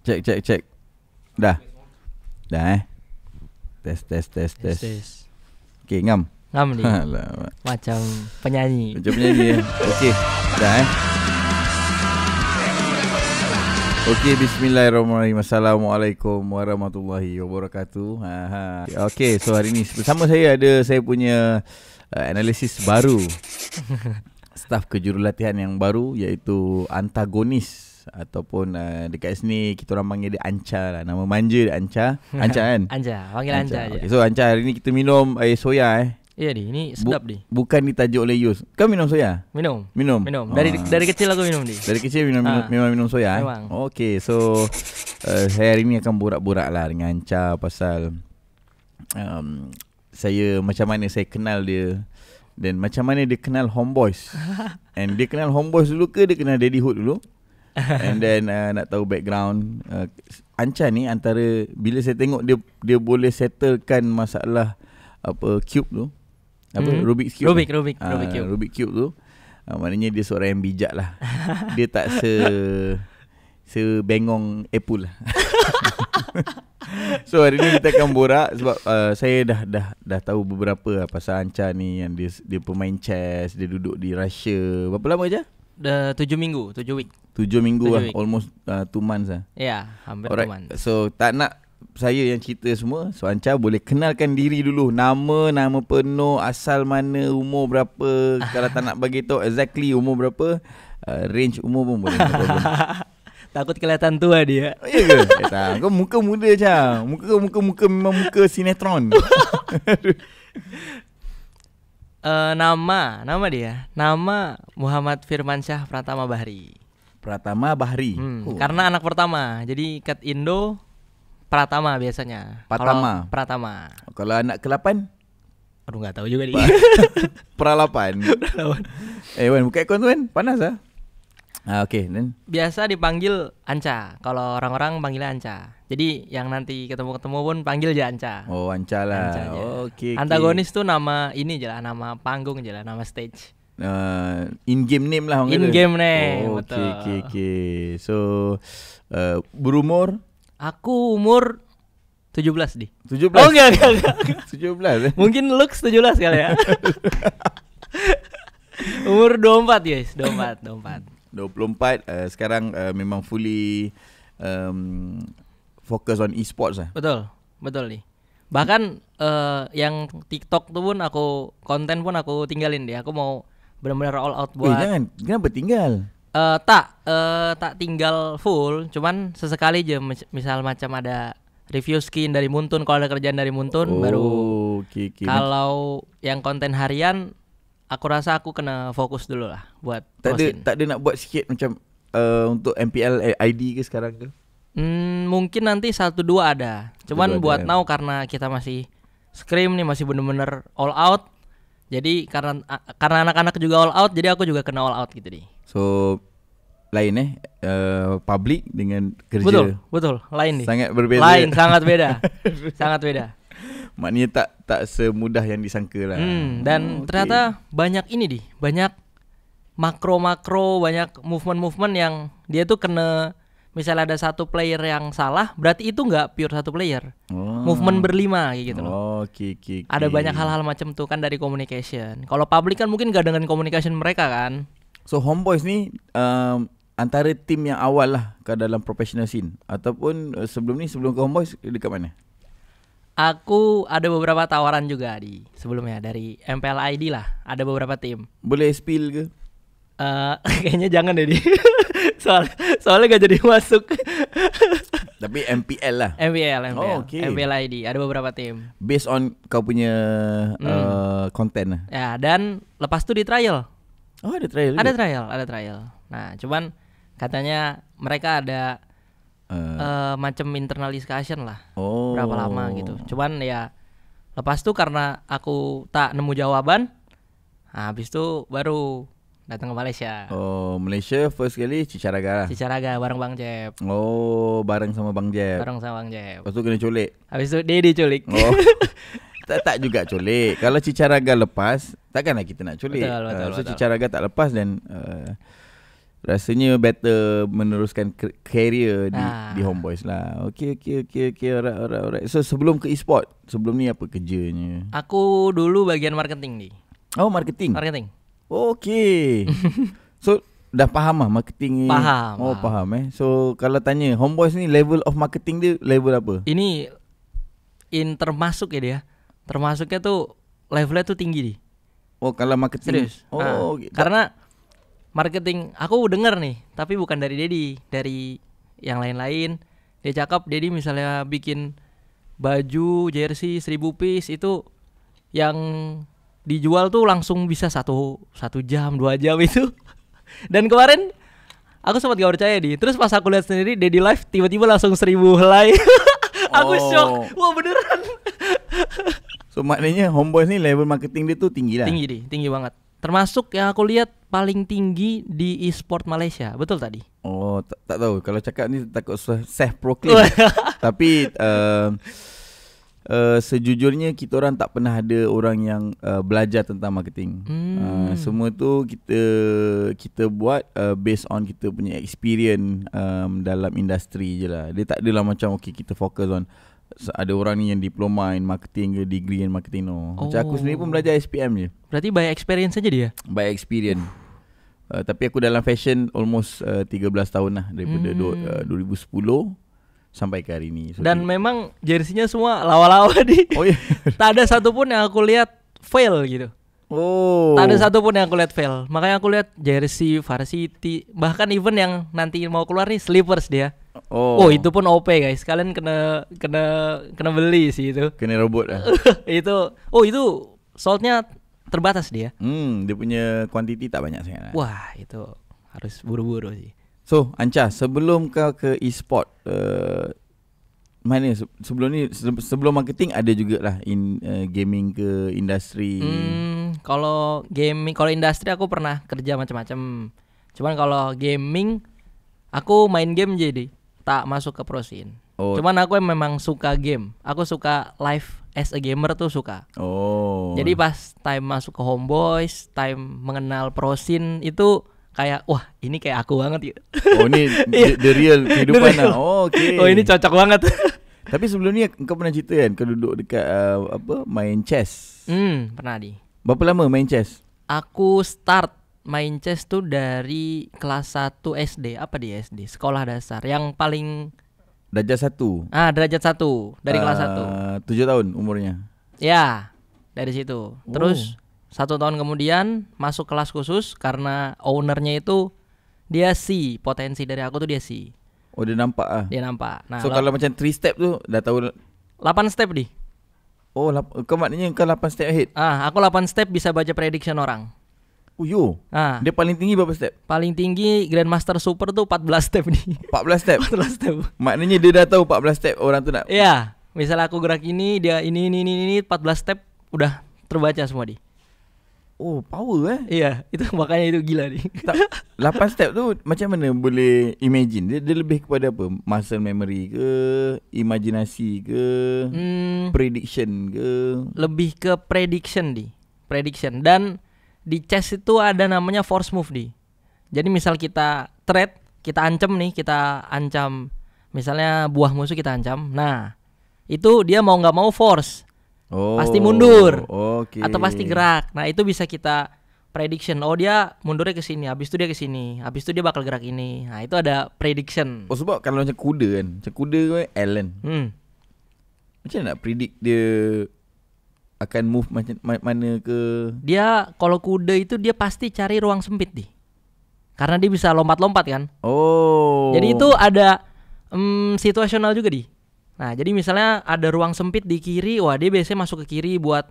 Cek. Dah. Dah Tes. Okay, ngam. Ngam ni. Macam penyanyi. Okay, dah Okay, bismillahirrahmanirrahim. Assalamualaikum warahmatullahi wabarakatuh. Okay, so hari ni bersama saya ada saya punya analisis baru. Staf kejurulatihan yang baru, iaitu antagonis ataupun dekat sini kita orang panggil dia Anca lah. Nama manja dia Anca. Anca kan? Anca, panggil Anca je. Okay, so Anca, hari ni kita minum air soya Ya ni sedap ni. Bukan ditajuk oleh Yus. Kau minum soya? Minum. Dari kecil aku minum ni. Dari kecil memang minum soya. Memang. Okay, so saya hari ni akan borak-borak lah dengan Anca pasal saya macam mana saya kenal dia dan macam mana dia kenal Homeboys. And dia kenal Homeboys dulu ke dia kenal Daddyhood dulu? And then nak tahu background Anca ni, antara bila saya tengok dia boleh settlekan masalah apa cube tu, apa Rubik's Cube. Rubik Cube tu. Maknanya dia seorang yang bijak lah. Dia tak sebengong Apple lah. So hari ni kita akan borak sebab saya dah tahu beberapa pasal Anca ni, yang dia pemain chess, dia duduk di Russia. Berapa lama je? Dah 7 minggu, 7 week. 7 minggu lah, almost 2 months lah. Ya, hampir 2 months. So tak nak saya yang cerita semua. So Anca boleh kenalkan diri dulu. Nama penuh, asal mana, umur berapa. Kalau tak nak bagi tahu exactly umur berapa, range umur pun boleh. Takut kelihatan tua dia. Ya ke? Kau muka muda macam. Muka memang muka sinetron. Nama dia. Nama Muhammad Firmansyah Pratama Bahri. Karena anak pertama. Jadi kat Indo Pratama biasanya. Pratama. Kalau anak ke-8? Aduh, enggak tahu juga dia. Peralapan. Wan, buka akaun tu kan. Panas lah. Okay, then biasa dipanggil Anca. Kalau orang-orang panggilnya Anca. Jadi yang nanti ketemu-ketemu pun panggil aja Anca. Oh, Anca lah. Okay. Antagonis tuh nama ini je lah, nama panggung je lah, nama stage. In-game name lah. In-game name, betul. Okay. So berumur? Aku umur 17 di. 17? Oh enggak 17 Mungkin looks 17 kali ya. Umur 24 guys, 24. 24. Sekarang memang fully fokus on e-sports lah. Betul nih. Bahkan yang TikTok tuh pun konten pun aku tinggalin deh. Aku mau benar-benar all out buat. Jangan, kenapa tinggal? Tak tinggal full, cuman sesekali aja. Misal macam ada review skin dari Muntun, kalau ada kerjaan dari Muntun baru. Okay. Kalau yang konten harian, aku rasa aku kena fokus dulu lah buat tak ada nak buat sikit macam untuk MPL ID ke sekarang ke? Mungkin nanti 1-2 ada. Cuman buat now karena kita masih scrim nih, masih bener-bener all out. Jadi karena anak-anak juga all out, jadi aku juga kena all out gitu nih. So lain public dengan kerja. Betul, lain nih. Sangat berbeza. Sangat beda. Maknanya tak semudah yang disangka lah. Dan ternyata banyak ini banyak makro, banyak movement yang dia tuh kena. Misalnya ada satu player yang salah, berarti itu nggak pure satu player. Movement berlima kayak gitu loh. Okay. Ada banyak hal-hal macam tuh kan dari communication. Kalau public kan mungkin nggak dengan communication mereka kan. So Homeboys ni antara tim yang awal lah ke dalam professional scene, ataupun sebelum ke Homeboys dekat mana? Aku ada beberapa tawaran juga sebelumnya dari MPL ID lah. Ada beberapa tim. Boleh spill ke? Kayaknya jangan deh soalnya gak jadi masuk. Tapi MPL lah. MPL. MPL ID ada beberapa tim. Based on kau punya konten lah. Ya, dan lepas itu di trial. Oh, ada trial. Ada trial. Nah, cuman katanya mereka ada macam internal discussion lah. Berapa lama gitu. Cuman ya lepas itu karena aku tak nemu jawaban. Nah, habis itu baru datang ke Malaysia. Malaysia first kali Cicaraga bareng Bang Jeb. Bareng sama Bang Jeb. Lepas tu kena colik. Habis itu dia diculik. Tak juga colik. Kalau Cicaraga lepas, takkanlah kita nak colik. Betul. Cicaraga tak lepas dan rasanya better meneruskan career di Homeboyz lah. Okay. Alright. So sebelum ke e-sport, sebelum ni apa kerjanya? Aku dulu bagian marketing nih. Oh, marketing. Okay. So dah faham lah marketing ni? Faham. Oh, faham So kalau tanya Homeboyz ni level of marketing dia level apa? Ini termasuk ya dia. Termasuknya tuh levelnya tuh tinggi nih. Oh, kalau marketing. Serius. Karena marketing aku denger nih, tapi bukan dari Dedi, dari yang lain-lain. Dia cakap Dedi misalnya bikin baju jersey 1000 piece itu yang dijual tuh langsung bisa 1 jam 2 jam itu. Dan kemarin aku sempat gak percaya terus pas aku lihat sendiri Dedi live tiba-tiba langsung 1000 helai. Aku shock. Wah, beneran. So maknanya Homeboyz ni level marketing dia tuh tinggi lah. Tinggi banget. Termasuk yang aku lihat paling tinggi di e-sport Malaysia. Betul tadi? Oh, tak tahu. Kalau cakap ni takut self proclaim. Tapi sejujurnya kita orang tak pernah ada orang yang belajar tentang marketing. Semua tu kita buat based on kita punya experience dalam industri je lah. Dia tak adalah macam kita fokus on ada orang ni yang diploma in marketing ke degree in marketing Macam aku sendiri pun belajar SPM je. Berarti by experience saja dia? By experience. Tapi aku dalam fashion almost 13 tahun lah. Daripada 2010 sampai ke hari ni. Dan memang jersey-nya semua lawa-lawa Oh iya. Tak ada satupun yang aku lihat fail gitu. Tak ada satupun yang aku lihat fail. Makanya aku lihat jersey, varsity, bahkan even yang nanti mau keluar nih slippers dia. Itu pun OP guys. Kalian kena beli sih itu. Kena robot lah. itu sold-nya terbatas dia. Dia punya kuantiti tak banyak sangat lah. Wah, itu harus buru-buru sih. So, Anca, sebelum kau ke e-sport, mana sebelum marketing ada jugalah gaming ke industri. Kalau gaming, kalau industri aku pernah kerja macam-macam. Cuman kalau gaming aku main game jadi tak masuk ke pro scene. Cuman aku memang suka game. Aku suka live as a gamer tuh suka. Jadi pas time masuk ke Homeboyz, time mengenal pro scene itu kayak wah ini kayak aku banget gitu. Ini the real kehidupan lah. Okay. Ini cocok banget. Tapi sebelum ni kau pernah cerita kan kau duduk dekat main chess. Pernah di. Berapa lama main chess? Aku start main chess tuh dari kelas 1 SD. Apa di SD? Sekolah dasar yang paling darjah 1. Derajat 1 dari kelas 1. 7 tahun umurnya. Ya, dari situ. Terus 1 tahun kemudian masuk kelas khusus karena ownernya itu dia C, potensi dari aku tuh dia C. Dia nampak ah. Dia nampak. Nah, so kalau macam 3 step tu dah tahu 8 step di. Kau maknanya kau 8 step ahead. Aku 8 step bisa baca prediction orang. Dia paling tinggi berapa step? Paling tinggi Grandmaster Super tuh 14 step nih. 14 step? 14 step. Maknanya dia dah tahu 14 step orang tu nak. Iya, misalnya aku gerak ini, dia ini 14 step udah terbaca semua di. Power Iya, itu makanya itu gila nih. 8 step tu macam mana boleh imagine? Dia lebih kepada apa? Muscle memory ke, imajinasi ke, prediction ke? Lebih ke prediction di. Prediction. Dan di chess itu ada namanya force move di. Jadi misal kita threat, kita ancam misalnya buah musuh kita ancam. Nah, itu dia mau gak mau force. Pasti mundur. Atau pasti gerak. Nah, itu bisa kita prediction. Dia mundurnya ke sini, habis itu dia ke sini, habis itu dia bakal gerak ini. Nah, itu ada prediction. Sebab kalau macam kuda kan. Macam kuda kan Alan. Macam nak predict dia akan move macam mana ke? Dia kalau kuda itu dia pasti cari ruang sempit di. Karena dia bisa lompat-lompat kan. Jadi itu ada situasional juga di. Nah, jadi misalnya ada ruang sempit di kiri, dia biasanya masuk ke kiri buat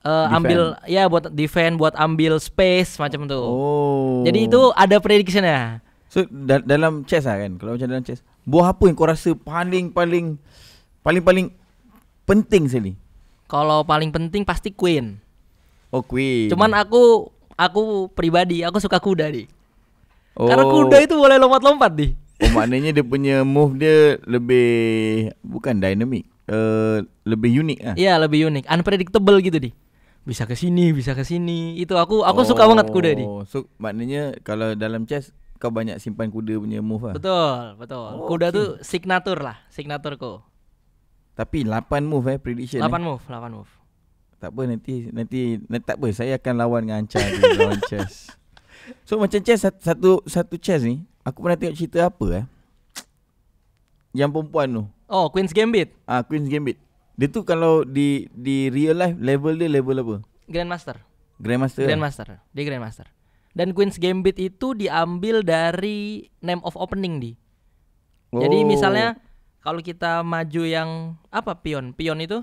ambil buat defend, buat ambil space macam tuh. Jadi itu ada prediction-nya. So dalam chess kan, kalau macam dalam chess, buah apa yang kau rasa paling penting sekali? Kalau paling penting pasti queen. Queen. Cuman aku pribadi aku suka kuda nih. Karena kuda itu boleh lompat-lompat nih. Maknanya dia punya move dia lebih bukan dynamic, lebih unik ah. Iya, lebih unik, unpredictable gitu di. Bisa ke sini, bisa ke sini. Itu aku suka banget kuda di. So maknanya kalau dalam chess kau banyak simpan kuda punya move lah. Betul. Kuda tuh signaturku. Tapi 8 move prediction 8 move. Tak apa nanti tak apa, saya akan lawan dengan Anca lawan chess. So macam chess satu chess ni, aku pernah tengok cerita apa yang perempuan tu. Oh, Queen's Gambit. Queen's Gambit. Dia tu kalau di real life level dia level apa? Grandmaster. Dia Grandmaster. Dan Queen's Gambit itu diambil dari name of opening di. Jadi misalnya kalau kita maju yang apa pion itu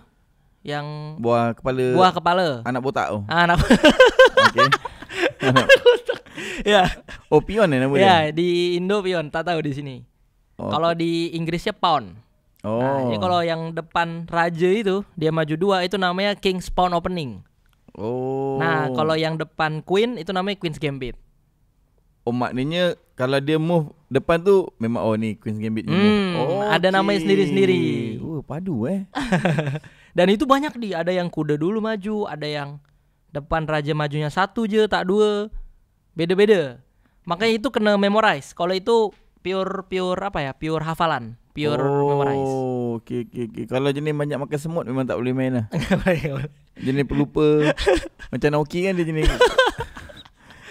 yang buah kepala. Anak botak tu. Anak. Okey. Ya. Oh, pion nama dia. Ya, di Indo pion, tak tahu di sini. Kalau di Inggrisnya pawn. Nah, jadi kalau yang depan raja itu dia maju 2 itu namanya King's Pawn Opening. Nah, kalau yang depan Queen itu namanya Queen's Gambit. Maknanya kalau dia move depan tu memang ni Queen's Gambit ni. Ada namanya sendiri-sendiri. Padu Dan itu banyak ada yang kuda dulu maju, ada yang depan raja majunya 1 je, tak 2. Beda-beda. Makanya itu kena memorize. Kalau itu pure apa ya? Pure hafalan, pure memorize. Okey. Kalau jenis banyak makan semut memang tak boleh main lah. Jenis pelupa. Macam Naoki kan dia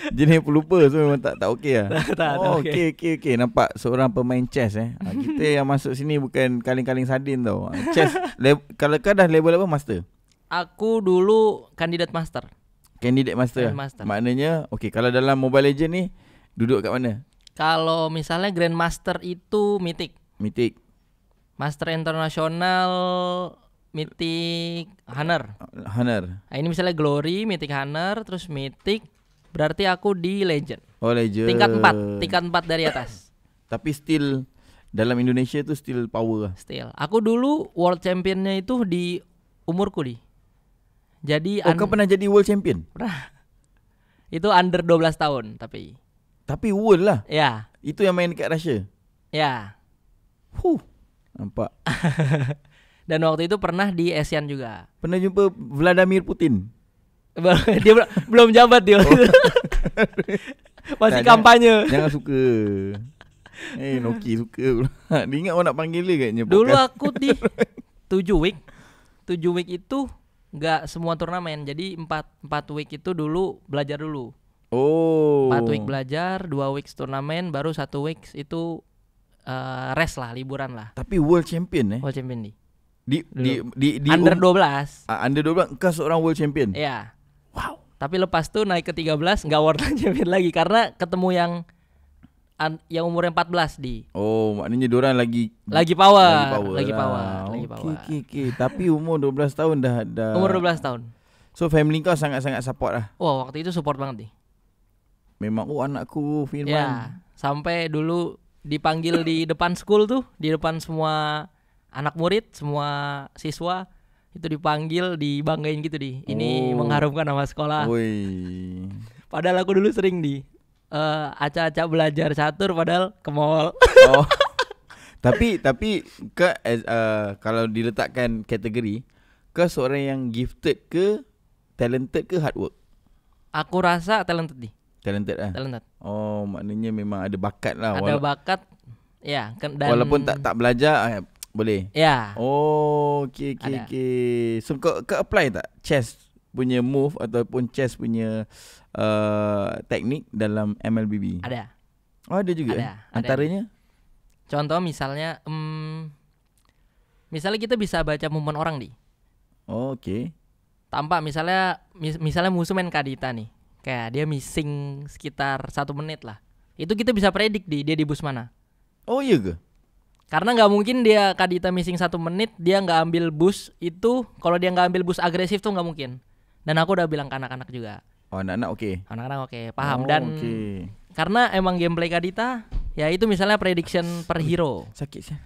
jenis pelupa, so memang tak okey lah. Okey. Nampak seorang pemain chess kita yang masuk sini bukan kaling-kaling sardin tau. Chess kalau kau dah level apa master? Aku dulu kandidat master. Maknanya kalau dalam Mobile Legend ni duduk kat mana? Kalau misalnya Grandmaster itu Mythic. Master Internasional Mythic Hunter. Nah, ini misalnya Glory, Mythic Hunter, terus Mythic, berarti aku di Legend. Legend. Tingkat 4 dari atas. Tapi still dalam Indonesia tu still power. Aku dulu World Championnya itu di umurku di. Jadi kau pernah jadi World Champion? Pernah. Itu under 12 tahun Tapi world lah. Ya. Itu yang main dekat Russia. Ya. Nampak. Dan waktu itu pernah di ASEAN juga. Pernah jumpa Vladimir Putin? Dia belum jabat dia. Masih kampanye. Jangan suka. Noki suka pula. Dia ingat orang nak panggil dia katnya. Dulu aku di 7 week. 7 week itu gak semua turnamen. Jadi 4 week itu dulu belajar dulu. 4 week belajar, 2 weeks turnamen, baru 1 weeks itu rest lah, liburan lah. Tapi World Champion World Champion di under 12. Under 12 engkau seorang World Champion. Iya. Wow. Tapi lepas tuh naik ke 13 enggak World Champion lagi karena ketemu yang umurnya 14 di. Maknanya diorang lagi power. Okey. Tapi umur 12 tahun dah. Umur 12 tahun. So family kau sangat-sangat support lah. Waktu itu support banget nih. Memang anakku Firman. Ya, sampai dulu dipanggil di depan school tuh, di depan semua anak murid, semua siswa itu dipanggil, dibanggain gitu di. Ini mengharumkan nama sekolah. Padahal aku dulu sering di acak-acak belajar catur padahal ke mall. Tapi kalau diletakkan kategori, kau seorang yang gifted ke talented ke hard work? Aku rasa talented nih. Talented. Maknanya memang ada bakat lah. Ada bakat. Ya, dan walaupun tak belajar boleh. Ya. Okey. So kau apply tak chess punya move ataupun chess punya teknik dalam MLBB? Ada. Ada juga. Ada. Antaranya? Contoh misalnya kita bisa baca movement orang di. Okey. Tanpa misalnya musuh main Kadita nih. Kayak dia missing sekitar 1 menit lah. Itu kita bisa predik dia di bus mana. Iya ke? Karena gak mungkin dia Kadita missing 1 menit, dia gak ambil bus itu. Kalau dia gak ambil bus agresif tuh gak mungkin. Dan aku udah bilang ke anak-anak juga. Anak-anak oke. Anak-anak oke, paham. Dan karena emang gameplay Kadita, ya itu misalnya prediction per hero. Sakit sih.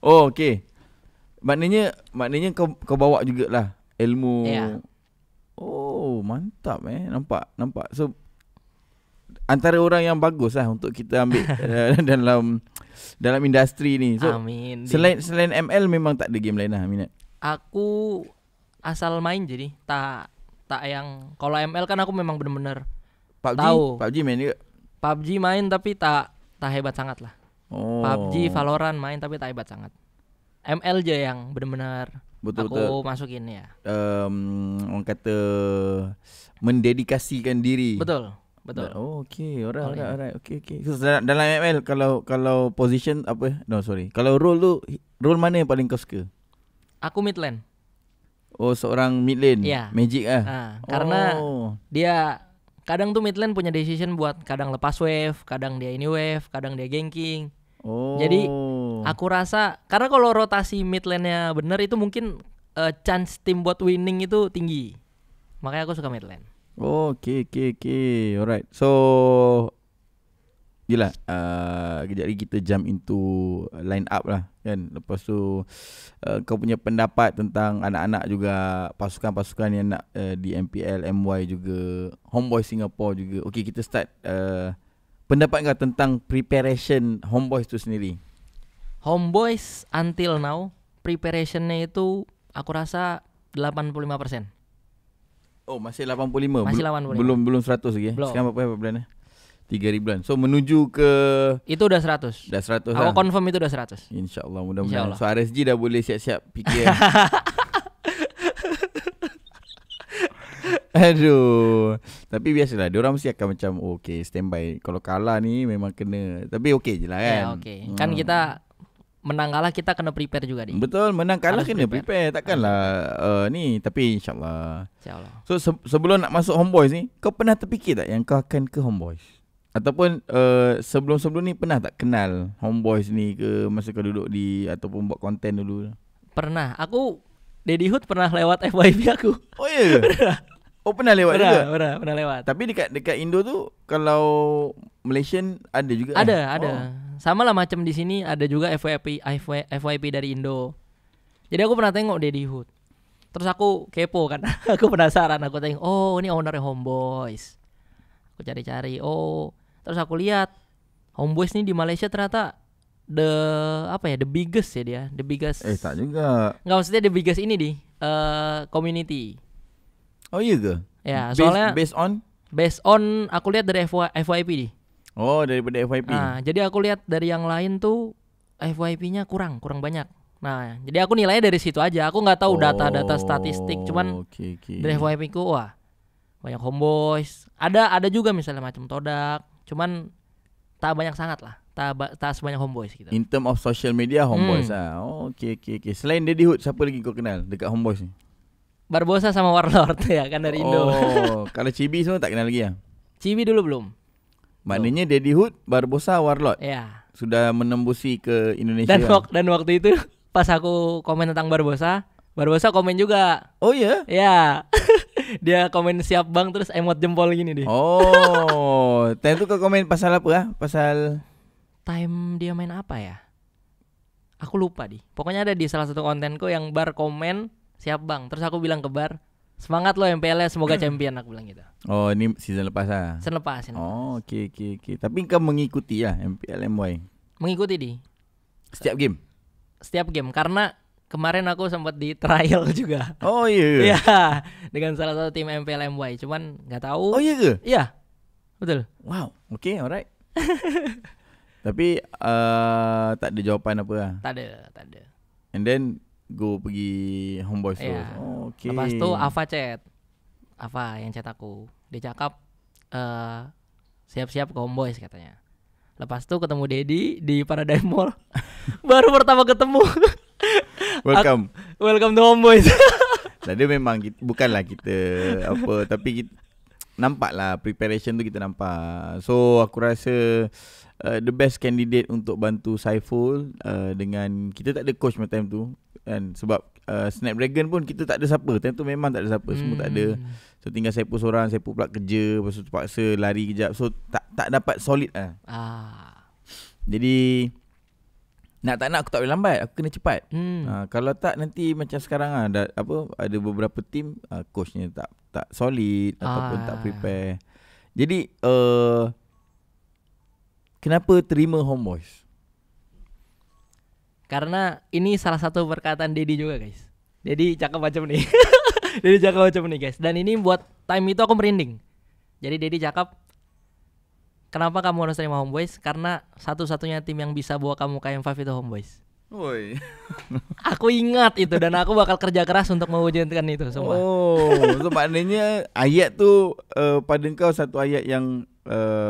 Okey. Maknanya kau bawa jugalah ilmu. Ya. Mantap nampak. So antara orang yang bagus lah untuk kita ambil dalam industri ni. So amin. Selain ML memang tak ada game lain lah minat. Aku asal main jadi tak yang kalau ML kan aku memang bener-bener PUBG? Tahu. PUBG main juga? PUBG main tapi tak hebat sangat lah. PUBG, Valorant main tapi tak hebat sangat. ML aja yang benar-benar aku masukin ya. Orang kata mendedikasikan diri. Betul. Oh, okay. Alright. Okay. So, dalam ML kalau position apa? No, sorry. Kalau role mana yang paling kau suka? Aku mid lane. Oh, seorang mid lane. Yeah. Magic Karena dia kadang tuh mid lane punya decision buat kadang lepas wave, kadang dia ini wave, kadang dia ganking. Jadi aku rasa karena kalau rotasi mid lane-nya bener itu mungkin chance tim buat winning itu tinggi. Makanya aku suka mid lane. Okay. Alright. So yelah, kejap lagi kita jump into line up lah kan. Lepas tu kau punya pendapat tentang anak-anak juga, pasukan-pasukan yang nak di MPL, MY juga, Homeboys Singapore juga. Okay, kita start. Pendapat kau tentang preparation Homeboys tu sendiri? Homeboys until now preparationnya itu aku rasa 85%. Oh, masih 85? Masih 85. Belum 100 lagi? Belum. Sekarang berapa bulan? 3 bulan. So menuju ke... Itu udah 100. Dah 100 Aku confirm itu udah 100. InsyaAllah, mudah-mudahan. So RSG dah boleh siap-siap fikir. Aduh. Tapi biasalah, diorang mesti akan macam okay, standby. Kalau kalah ni memang kena. Tapi okay je lah kan. Ya, okay. Kan kita menang kalah kita kena prepare juga nih. Betul, menang kalah kena prepare. Takkanlah ni. Tapi insyaAllah. So sebelum nak masuk Homeboys ni, kau pernah terfikir tak yang kau akan ke Homeboys? Ataupun sebelum-sebelum ni pernah tak kenal Homeboys ni ke masa kau duduk di ataupun buat konten dulu? Pernah. Aku Daddy Hood pernah lewat FYP aku. Oh ya ke? Oh pernah lewat juga? Pernah lewat. Tapi dekat Indo tu kalau Malaysian ada juga? Ada. Sama lah macam di sini ada juga FYP dari Indo. Jadi aku pernah tengok Daddy Hood. Terus aku kepo kan. Aku penasaran, aku tengok, oh ini ownernya Homeboys. Aku cari-cari, terus aku lihat Homeboys nih di Malaysia ternyata the biggest ya dia, the biggest. Tak juga. Enggak, maksudnya the biggest ini di community. Oh iya ke? Ya, soalnya based on aku lihat dari FYP di. Oh, daripada FYP. Nah, jadi aku lihat dari yang lain tuh FYP-nya kurang banyak. Nah, jadi aku nilainya dari situ aja. Aku nggak tahu data-data statistik, cuman dari FYP ku banyak Homeboys. Ada juga misalnya macam Todak, cuman tak banyak sangat lah. Tak sebanyak Homeboys gitu. In term of social media Homeboys lah. Okay. Selain Daddy Hood, siapa lagi kau kenal dekat Homeboys ni? Barbosa sama Warlord ya kan dari Indo. Kalau Chibi semua tak kenal lagi ya? Chibi dulu belum. Maknanya Daddy Hood, Barbosa, Warlord. Ya. Sudah menembusi ke Indonesia. Dan waktu itu pas aku komen tentang Barbosa komen juga. Oh iya? Ya. Dia komen siap bang terus emot jempol gini deh. Oh, time tu kau komen pasal apa? Pasal time dia main apa ya? Aku lupa di. Pokoknya ada di salah satu kontenku yang Bar komen siap bang. Terus aku bilang ke Bar, semangat lo MPL, semoga champion, aku bilang gitu. Oh, ini season lepas lah. Season lepas. Oh, okay. Tapi kau mengikuti lah MPL MY. Mengikuti di. Setiap game. Karena kemarin aku sempat di trial juga. Oh iya. Iya, dengan salah satu tim MPL MY. Cuman nggak tahu. Oh iya ke? Iya, betul. Wow, okay, alright. Tapi tak ada jawapan apa lah. Tak ada. And then go pergi Homeboys tu. Oh, okay. Lepas tu Ava yang chat aku. Dia cakap siap-siap ke Homeboys katanya. Lepas tu ketemu Dedi di Paradigm Mall. Baru pertama ketemu. Welcome to Homeboys. Dia memang bukanlah kita apa, tapi kita nampak lah preparation tu, kita nampak. So aku rasa the best candidate untuk bantu Saiful dengan kita tak ada coach time tu kan, sebab Snapdragon pun kita tak ada siapa. Time tu memang tak ada siapa, semua tak ada. So tinggal Saiful seorang, Saiful pula kerja, lepas tu terpaksa lari kejap. So tak dapat solid lah. Jadi nak tak nak aku tak boleh lambat, aku kena cepat. Kalau tak nanti macam sekarang ada beberapa tim coachnya tak solid ataupun tak prepare. Jadi kenapa terima Homeboys? Karena ini salah satu perkataan Dedi juga guys. Dedi cakap macam ni. Guys. Dan ini buat time itu aku merinding. Jadi Dedi cakap kenapa kamu harus terima Homeboys? Karena satu-satunya tim yang bisa bawa kamu ke M5 itu Homeboys. Woi. Aku ingat itu dan aku bakal kerja keras untuk mewujudkan itu semua. Oh, so maknanya ayat tu pada kau satu ayat yang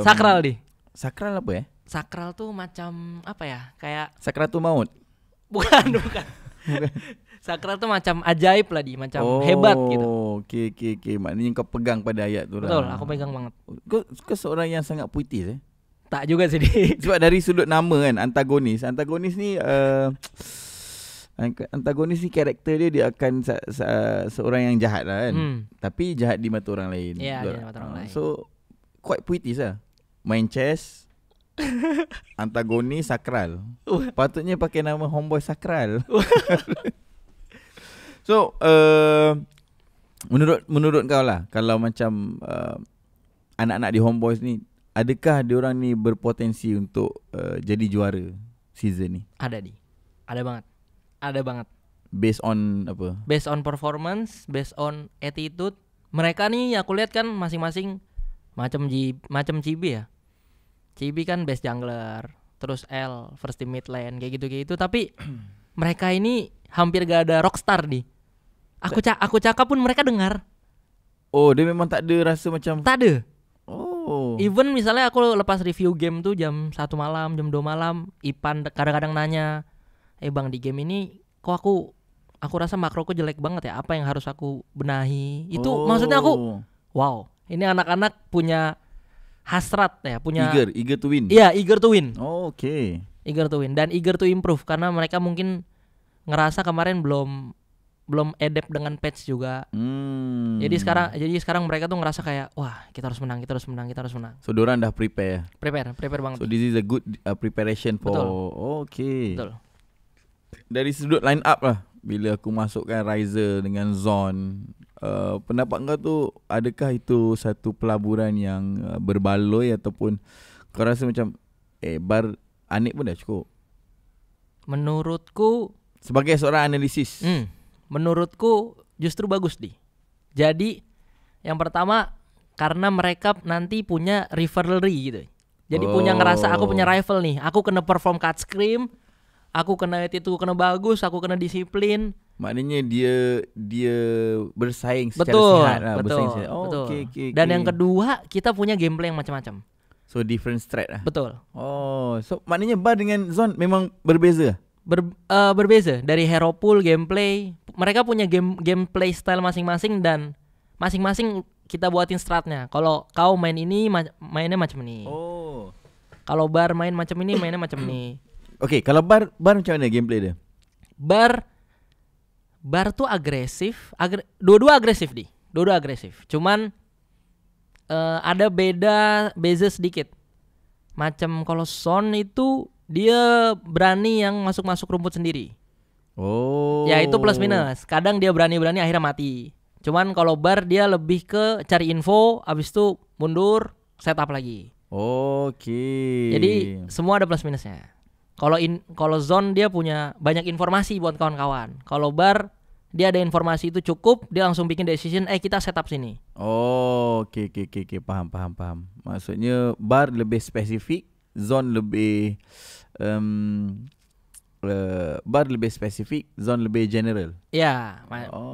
sakral di. Sakral apa ya? Sakral tuh macam apa ya? Kayak Sakratul maut. Bukan. Sakral tuh macam ajaib lah di, macam hebat gitu. Okey. Maknanya kau pegang pada ayat tu lah. Betul, aku pegang banget. Kau seorang yang sangat puitis Tak juga sih di. Sebab dari sudut nama kan, antagonis ni antagonis ni karakter dia akan seorang yang jahat lah kan. Tapi jahat di mata orang lain. Ya, di mata orang lain. So quite puitis lah. Main chess, antagonis sakral. Patutnya pakai nama Homeboy Sakral. So menurut kau lah, kalau macam anak-anak di Homeboys ni, adakah diorang ni berpotensi untuk jadi juara season ni? Ada banget. Based on apa? Based on performance, based on attitude. Mereka nih aku lihat kan masing-masing macam Cibi ya. Cibi kan best jungler, terus L first team mid lane kayak gitu. Tapi mereka ini hampir gak ada rockstar di. Aku cakap pun mereka dengar. Oh, dia memang tak ada rasa macam. Tak ada. Oh. Even misalnya aku lepas review game tuh jam 1 malam, jam 2 malam, Ipan kadang-kadang nanya, Bang, di game ini kok aku rasa makroku jelek banget ya, apa yang harus aku benahi?" Itu maksudnya aku, wow, ini anak-anak punya hasrat ya, punya eager to win. Iya, eager to win. Oh, okay. Eager to win dan eager to improve karena mereka mungkin ngerasa kemarin belum adapt dengan patch juga. Jadi sekarang mereka tuh ngerasa kayak, wah, kita harus menang. So diorang dah prepare banget. So this is a good preparation for. Betul. Okay. Betul. Dari sudut line up lah, bila aku masukkan Ryzer dengan Zon, pendapat kau tu, adakah itu satu pelaburan yang berbaloi ataupun kau rasa macam bar Anik pun dah cukup? Menurutku, sebagai seorang analisis, menurutku justru bagus di. Jadi yang pertama karena mereka nanti punya rivalry gitu. Jadi punya ngerasa aku punya rival nih. Aku kena perform cut scream, aku kena itu kena bagus, aku kena disiplin. Maknanya dia bersaing secara betul, sihat lah. Betul. Okay. Dan yang kedua kita punya gameplay yang macam-macam. So different strat lah. Betul. Oh, so maknanya Bar dengan Zon memang berbeza. Berbeza dari hero pool gameplay. Mereka punya gameplay style masing-masing dan masing-masing kita buatin stratnya. Kalau kau main ini mainnya macam ini. Oh. Kalau Bar main macam ini mainnya macam ini. Okay, kalau Bar macam mana gameplay dia? Bar tuh agresif, dua-dua agresif di. Dua-dua agresif. Cuman ada beza sedikit. Macam kalau Son itu dia berani yang masuk rumput sendiri. Oh. Ya itu plus minus. Kadang dia berani akhirnya mati. Cuman kalau Bar dia lebih ke cari info, abis itu mundur, setup lagi. Oke. Jadi semua ada plus minusnya. Kalau Zone dia punya banyak informasi buat kawan-kawan. Kalau Bar dia ada informasi itu cukup, dia langsung bikin decision, kita setup sini. Oh, oke, paham. Maksudnya Bar lebih spesifik, Zone lebih Bar lebih spesifik, Zone lebih general. Ya,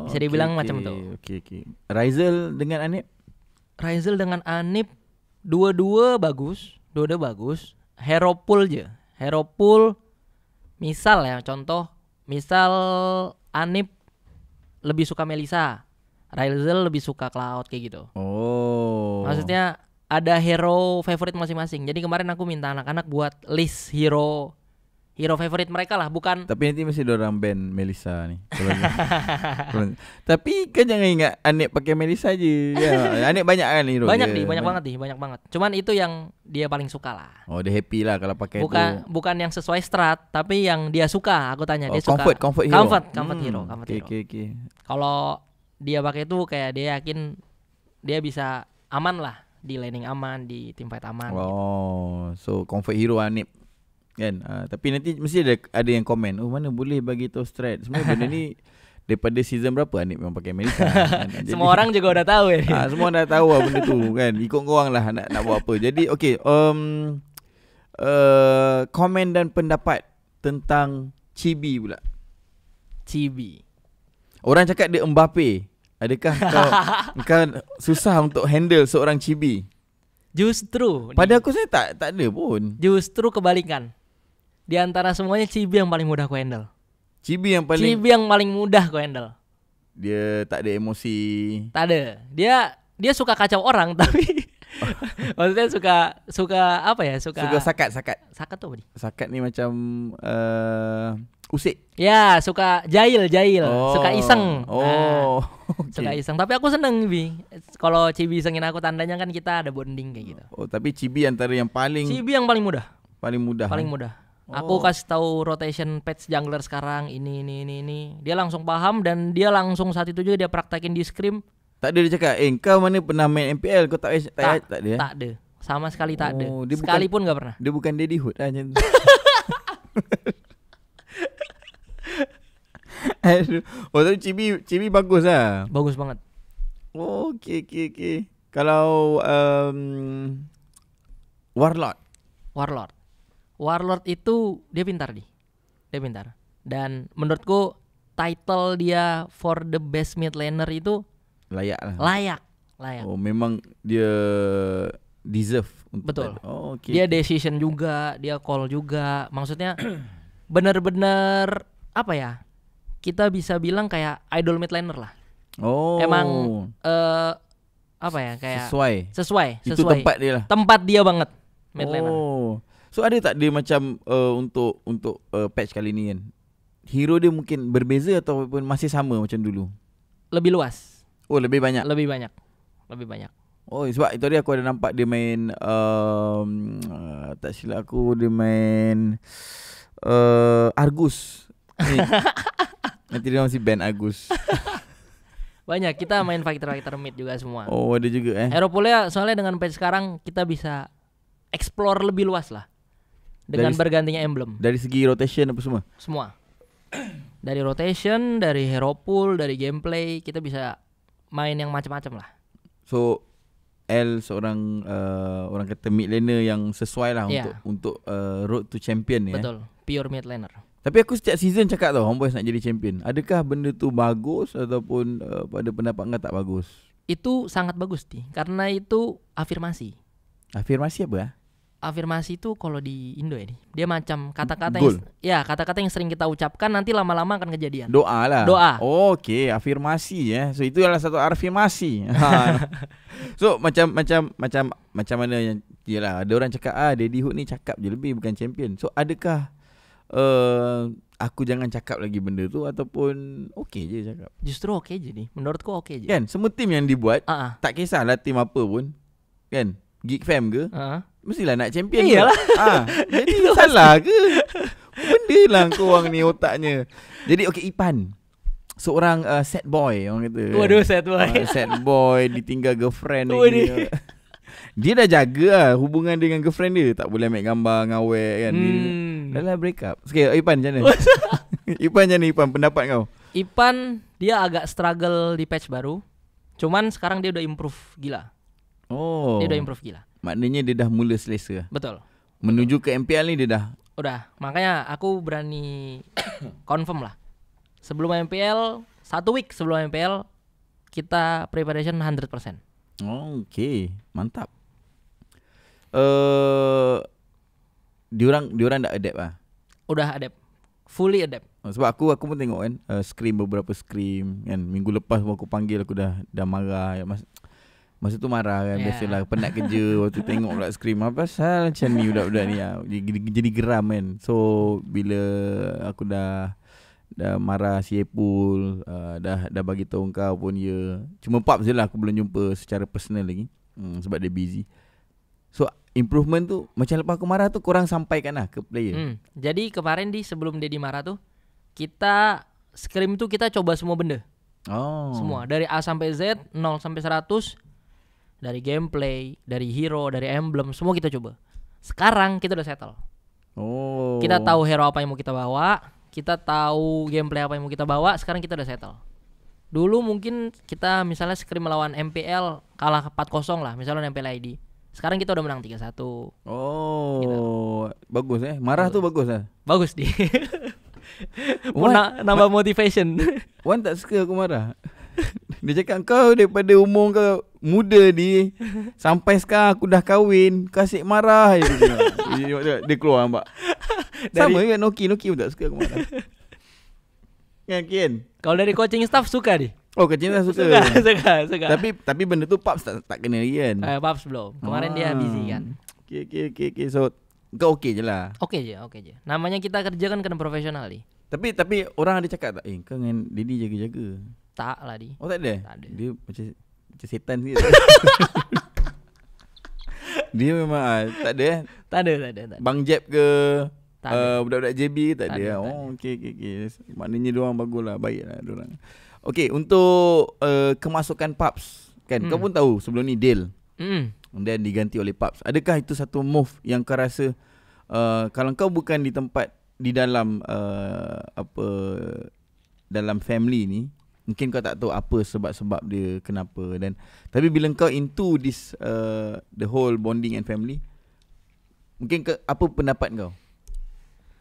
bisa dibilang macam itu. Oke. Ryzel dengan Anip? Ryzel dengan Anip dua-dua bagus. Hero pool aja. Hero pool misal ya, contoh, misal Anip lebih suka Melissa, Ryzel lebih suka Cloud kayak gitu. Oh. Maksudnya ada hero favorite masing-masing. Jadi kemarin aku minta anak-anak buat list hero favorite mereka lah, bukan. Tapi nanti mesti dorang ban Melissa ni. Tapi kan jangan ingat Anik pakai Melissa je. Ya, Anik banyak kan hero. Banyak banget. Cuman itu yang dia paling suka lah. Oh, dia happy lah kalau pakai itu. Bukan yang sesuai strat, tapi yang dia suka. Aku tanya dia comfort suka. Comfort hero. Okay. Kalau dia pakai itu kayak dia yakin dia bisa aman lah, di laning aman, di teamfight aman. Oh, gitu. So comfort hero Anik. Kan, tapi nanti mesti ada yang komen, mana boleh bagi tahu strat. Sebenarnya benda ni daripada season berapa Anip memang pakai Melissa kan? Jadi, semua orang juga udah tahu ya. Semua dah tahu lah benda tu kan. Ikut korang lah nak buat apa. Jadi okay, komen dan pendapat tentang Chibi pula. Chibi. Orang cakap dia Mbappe. Adakah kau susah untuk handle seorang Chibi? Justru pada aku saya tak ada pun. Justru kebalikan. Di antara semuanya Chibi yang paling mudah aku handle. Chibi yang paling mudah aku handle. Dia tak ada emosi. Tak ada. Dia suka kacau orang tapi maksudnya suka apa ya? Suka sakat. Sakat tuh apa nih? Sakat ni macam usik. Ya, suka jahil, suka iseng. Oh. Okay. Suka iseng. Tapi aku seneng Bi. Kalau Chibi isengin aku tandanya kan kita ada bonding kayak gitu. Oh, tapi Chibi antara yang paling mudah. Paling mudah. Aku kasih tahu rotation patch jungler sekarang ini. Dia langsung paham dan dia langsung saat itu juga dia praktekin di scrim. Tak ada dia cakap, kau mana pernah main MPL? Kau tak ada? Tak ada. Sama sekali tak ada. Dia sekalipun enggak pernah. Dia bukan Daddy Hood lah macam tu. Oh, tapi Chibi bagus lah. Bagus banget. Oh, okay. Kalau Warlord itu dia pintar. Dan menurutku title dia for the best mid laner itu layak. Oh, memang dia deserve. Betul. Oh, okay. Dia decision juga, dia call juga. Maksudnya benar-benar apa ya? Kita bisa bilang kayak idol mid laner lah. Oh. Emang apa ya? Kayak sesuai. Itu tempat dia lah. Tempat dia banget mid laner. So ada tak dia macam untuk patch kali ni kan? Hero dia mungkin berbeza ataupun masih sama macam dulu? Lebih luas. Oh, lebih banyak. Oh, sebab itu tadi aku ada nampak dia main tak silap aku dia main Argus. Nanti dia masih ban Argus. Banyak kita main fighter mid juga semua. Oh, ada juga Hero pool ya, soalnya dengan patch sekarang kita bisa explore lebih luas lah. Dengan bergantinya emblem. Dari segi rotation apa semua? Semua. Dari rotation, dari hero pool, dari gameplay, kita bisa main yang macam-macam lah. So seorang orang kata mid laner yang sesuai lah untuk road to champion ni. Betul, pure mid laner. Tapi aku setiap season cakap tau Homeboys nak jadi champion. Adakah benda tu bagus ataupun pada pendapat kau tak bagus? Itu sangat bagus karena itu afirmasi. Afirmasi apa? Afirmasi itu kalau di Indo ya dia macam kata-kata kata-kata yang sering kita ucapkan nanti lama-lama akan kejadian. Doa lah. Oh, okay, afirmasi So itu adalah satu afirmasi. So macam mana yang yalah ada orang cakap Daddy Hood ni cakap je lebih bukan champion. So adakah aku jangan cakap lagi benda tu ataupun okey je cakap? Justru okey je menurutku okey je. Kan semua tim yang dibuat tak kisahlah tim apa pun kan, Geek Fam ke mestilah nak champion. Iyalah. Jadi salah ke? Benda lah korang ni otaknya. Jadi okey, Ipan seorang sad boy orang kata. Waduh, sad boy. Sad boy ditinggal girlfriend lagi. Dia dah jaga hubungan dengan girlfriend dia. Tak boleh ambil gambar ngawek kan. Dah lah break up. Okay, Ipan macam mana? Ipan pendapat kau? Ipan dia agak struggle di patch baru. Cuman sekarang dia udah improve gila. Oh. Dia udah improve gila. Maknanya dia dah mula selesa. Betul. Menuju ke MPL ni dia dah. Udah. Makanya aku berani confirm lah. Sebelum MPL, 1 week sebelum MPL kita preparation 100%. Oh, okay. Mantap. Diorang dah adapt lah. Udah adapt. Fully adapt. Sebab aku pun tengok kan beberapa scrim kan. Minggu lepas aku panggil aku dah marah. Masa tu marah kan. Biasalah penat kerja. Waktu tengok pula scrim. Apa pasal macam ni budak-budak ni jadi geram kan. So bila aku dah marah si Epul, dah bagi tahu kau pun cuma pub je lah aku belum jumpa secara personal lagi. Sebab dia busy. So improvement tu macam lepas aku marah tu korang sampaikan lah ke player. Jadi kemarin sebelum dia marah tu kita scrim tu kita coba semua benda. Semua dari A sampai Z, 0 sampai 100. Dari gameplay, dari hero, dari emblem, semua kita coba. Sekarang kita udah settle. Kita tahu hero apa yang mau kita bawa, kita tahu gameplay apa yang mau kita bawa. Sekarang kita udah settle. Dulu mungkin kita misalnya scrim melawan MPL kalah 4-0 lah, misalnya MPL ID. Sekarang kita udah menang 3-1. Oh, gitu. Bagus bagus. Tuh bagus lah. Bagus di. Nambah motivation. Wan tak suka aku marah. Dia cakap kau daripada umur kau muda ni sampai sekarang aku dah kahwin, kau asyik marah je. Dia keluar nampak. Sama dengan Noki pun tak suka aku marah. Kan Kian? Kalau dari coaching staff suka dia. Oh, coaching staff suka. Suka. Tapi benda tu Paps tak kena lagi kan? Paps belum. Kemarin dia busy kan. Okay. So kau okey je lah. Okey je. Namanya kita kerja kan kena profesional ni. Tapi orang ada cakap tak, kau dengan Didi jaga-jaga. Tak lah di. Oh tak ada? Tak ada. Dia macam setan sikit. Dia memang tak ada. Tak ada. Bang Jeb ke budak-budak JB tak ada. Tak Oh okey. Maknanya diorang baguslah, baiklah diorang. Okey, untuk kemasukan Paps kan, kau pun tahu sebelum ni Dale. Dan diganti oleh Paps. Adakah itu satu move yang kau rasa kalau kau bukan di tempat di dalam dalam family ni, mungkin kau tak tahu apa sebab-sebab dia kenapa, dan tapi bila kau into this the whole bonding and family, mungkin apa pendapat kau?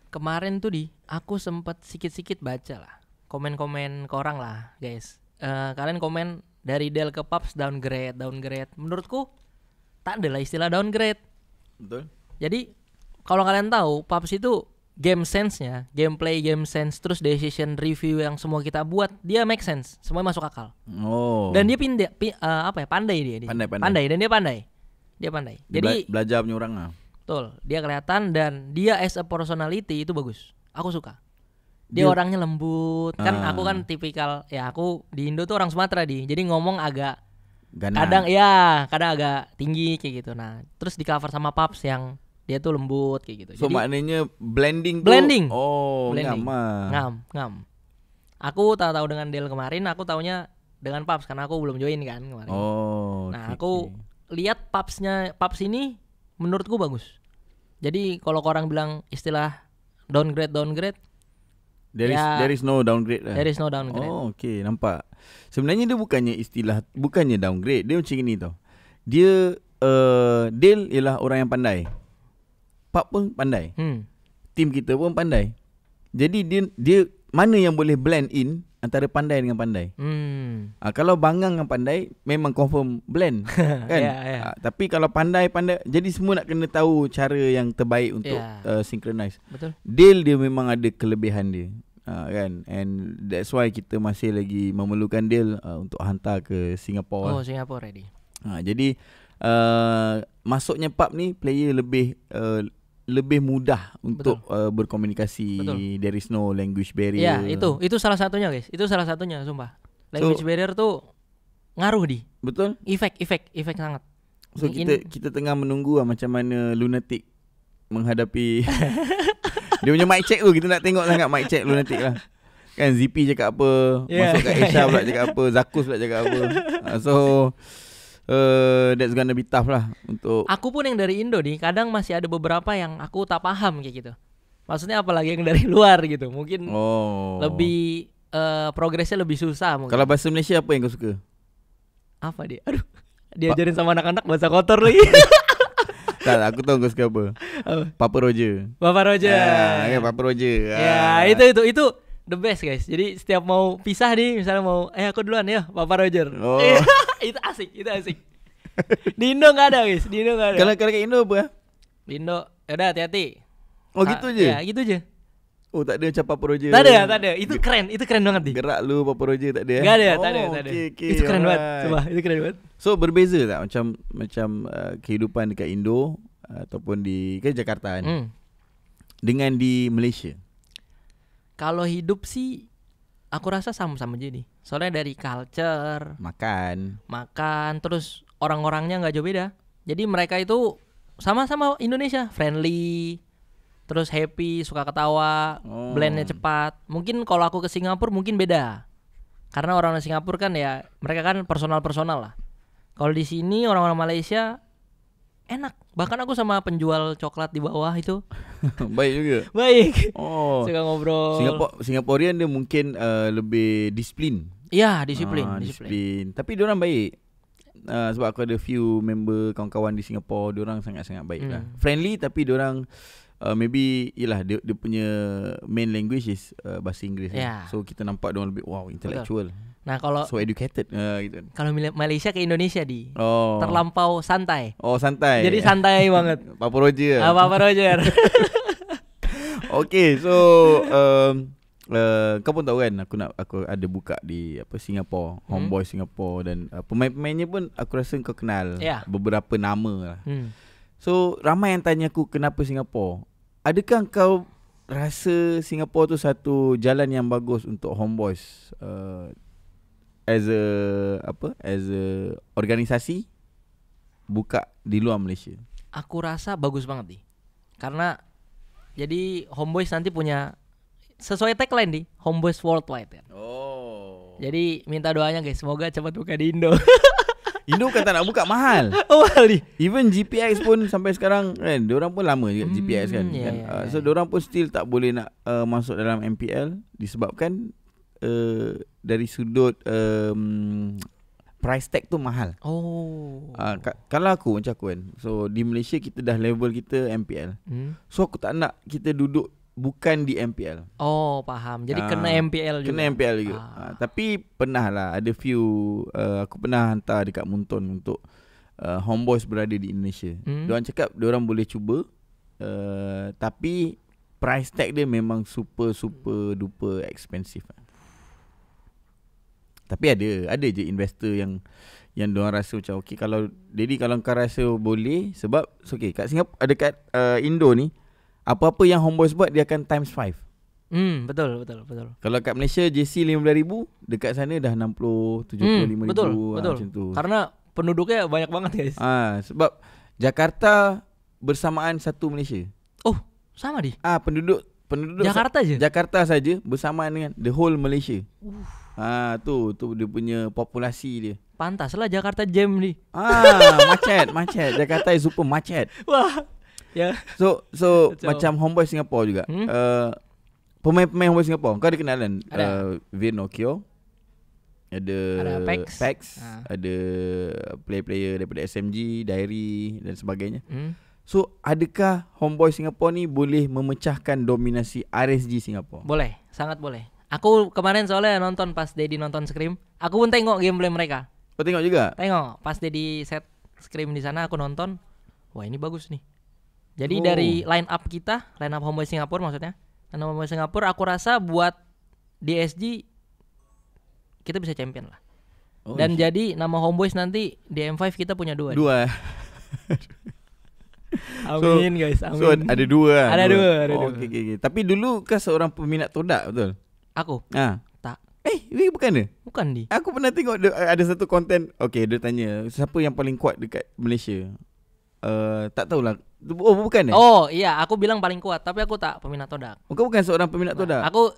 Kemarin tuh aku sempat sikit-sikit baca lah komen-komen ke orang lah guys. Kalian komen dari Del ke Paps downgrade. Menurutku tak ada lah istilah downgrade. Betul. Jadi kalau kalian tahu Paps itu game sense-nya, gameplay, game sense, terus decision review yang semua kita buat, dia make sense, semua masuk akal. Oh. Dan dia pandai dia. Pandai dan dia pandai. Jadi belajar punya orang lah. Betul, dia kelihatan dan dia as a personality itu bagus. Aku suka. Dia orangnya lembut. Kan aku kan tipikal, ya aku di Indo tuh orang Sumatera jadi ngomong agak Ganas. kadang agak tinggi kayak gitu. Nah, terus di cover sama Paps yang dia tuh lembut kayak gitu. So jadi, maknanya blending. Oh, blending. Ngam. Aku tak tahu dengan Del kemarin, aku taunya dengan Paps karena aku belum join kan kemarin. Oh. Nah, aku lihat Paps ini menurutku bagus. Jadi kalau orang bilang istilah downgrade, there is no downgrade lah. There is no downgrade. Oh, okey, nampak. Sebenarnya dia bukannya downgrade, dia macam ni tau. Dia Del ialah orang yang pandai. Pap pun pandai. Tim kita pun pandai. Jadi dia mana yang boleh blend in antara pandai dengan pandai. Kalau bangang dengan pandai memang confirm blend kan. Yeah. Tapi kalau pandai, jadi semua nak kena tahu cara yang terbaik untuk synchronize. Betul. Dale dia memang ada kelebihan dia. Kan, and that's why kita masih lagi memerlukan Dale untuk hantar ke Singapore. Oh, Singapore ready. Jadi masuknya Pap ni player lebih mudah untuk berkomunikasi. Betul. There is no language barrier. Ya, itu salah satunya guys. Itu salah satunya sumpah. Language barrier tuh ngaruh di. Betul. Efek sangat. So kita tengah menunggu macam mana Lunatic menghadapi dia punya mic check tu. Kita nak tengok sangat mic check Lunatic lah. Kan ZP cakap apa, masuk kat Asia pula cakap apa, Zakus pula cakap apa. So that's gonna be tough lah untuk. Aku pun yang dari Indo nih, kadang masih ada beberapa yang aku tak paham kayak gitu. Maksudnya apalagi yang dari luar gitu. Mungkin lebih progresnya lebih susah mungkin. Kalau bahasa Malaysia apa yang kau suka? Apa dia? Aduh, diajarin sama anak-anak bahasa kotor lagi. Tak, aku tahu kau suka apa. Papa Roger. Ya, Papa Roger. Ya, itu the best guys. Jadi setiap mau pisah nih, misalnya mau aku duluan ya, Papa Roger. Oh. Itu asik. Di Indo enggak ada guys, Kalau kat Indo apa? Di Indo, yaudah hati-hati. Oh gitu je? Ya gitu aja. Oh tak ada macam Papa Roger. Tak ada. Itu keren banget nih. Gerak lu Papa Roger tak ada? Enggak ada, tak ada. Okay, itu keren banget, coba itu keren banget. So berbeza tak macam kehidupan dekat Indo ataupun di Jakarta ni dengan di Malaysia? Kalau hidup sih aku rasa sama-sama aja nih. Soalnya dari culture, makan, terus orang-orangnya nggak jauh beda. Jadi mereka itu sama-sama Indonesia, friendly, terus happy, suka ketawa, blendnya cepat. Mungkin kalau aku ke Singapura mungkin beda. Karena orang Singapura kan ya mereka kan personal lah. Kalau di sini orang-orang Malaysia enak. Bahkan aku sama penjual coklat di bawah itu baik juga. baik. Oh. Suka ngobrol. Singaporean dia mungkin lebih disiplin. Iya, disiplin. Tapi diorang baik. Sebab aku ada few member kawan-kawan di Singapore, diorang sangat-sangat baik lah. Friendly tapi diorang maybe ialah dia punya main language is bahasa Inggeris. So kita nampak diorang lebih intellectual. Betul. Nah, kalau so educated gitu. Kalau Malaysia ke Indonesia terlampau santai. Santai. Jadi santai banget. Papa Roger. Papa Roger. Okay, so kau pun tahu kan aku ada buka di Singapore, Homeboy Singapore, dan pemain-pemainnya pun aku rasa kau kenal beberapa nama lah. So ramai yang tanya aku kenapa Singapore. Adakah kau rasa Singapore tu satu jalan yang bagus untuk Homeboys as a organisasi buka di luar Malaysia? Aku rasa bagus banget nih. Karena jadi Homeboys nanti punya sesuai tagline di Homeboys Worldwide kan. Jadi minta doanya guys, semoga cepat buka di Indo. Indo kan tak nak buka mahal. Mahal nih. Even GPX pun sampai sekarang kan, diorang pun lama juga GPX kan. So diorang pun still tak boleh nak masuk dalam MPL disebabkan dari sudut price tag tu mahal. Kalau aku macam aku kan, so di Malaysia kita dah level kita MPL. So aku tak nak kita duduk bukan di MPL. Paham. Jadi kena MPL juga. Kena MPL juga. Tapi pernah lah ada few aku pernah hantar dekat Muntun untuk Homeboys berada di Indonesia. Diorang cakap diorang boleh cuba, tapi price tag dia memang super duper expensive. Tapi ada je investor yang diorang rasa macam okay, kalau kau rasa boleh, sebab okay, kat Singapura, dekat Indo ni apa-apa yang Homeboys buat dia akan times 5. Betul. Kalau kat Malaysia JC 15,000, dekat sana dah 60, 75,000 betul. macam tu. Karena penduduknya banyak banget guys. Sebab Jakarta bersamaan satu Malaysia. Sama di. Penduduk Jakarta je. Jakarta saja bersamaan dengan the whole Malaysia. Tu dia punya populasi dia. Pantaslah Jakarta jam ni. Macet. Jakarta is super macet. Wah. Ya. So macam Homeboy Singapore juga. Pemain-pemain Homeboy Singapore, kau ada kenalan? Vinokio, ada Pax, ada player-player daripada SMG, Diary dan sebagainya. So adakah Homeboy Singapore ni boleh memecahkan dominasi RSG Singapore? Boleh, sangat boleh. Aku kemarin soalnya nonton pas Dedi nonton Scream, aku pun tengok gameplay mereka. Kau tengok juga? Tengok, pas Dedi set Scream di sana aku nonton. Wah, ini bagus nih. Jadi dari line up Homeboy Singapura maksudnya, line up Homeboy Singapura, aku rasa buat DSG kita bisa champion lah. Dan jadi nama Homeboys nanti di M5 kita punya 2. Amin guys, amin. So ada 2. Ada dua. Okay. Tapi dulu kan seorang peminat todak, betul? Aku? Tak. Bukan dia? Bukan di. Aku pernah tengok ada satu konten. Okay, dia tanya siapa yang paling kuat dekat Malaysia. Tak tahulah. Bukan Iya, aku bilang paling kuat, tapi aku tak peminat todak. Kau bukan seorang peminat todak. Aku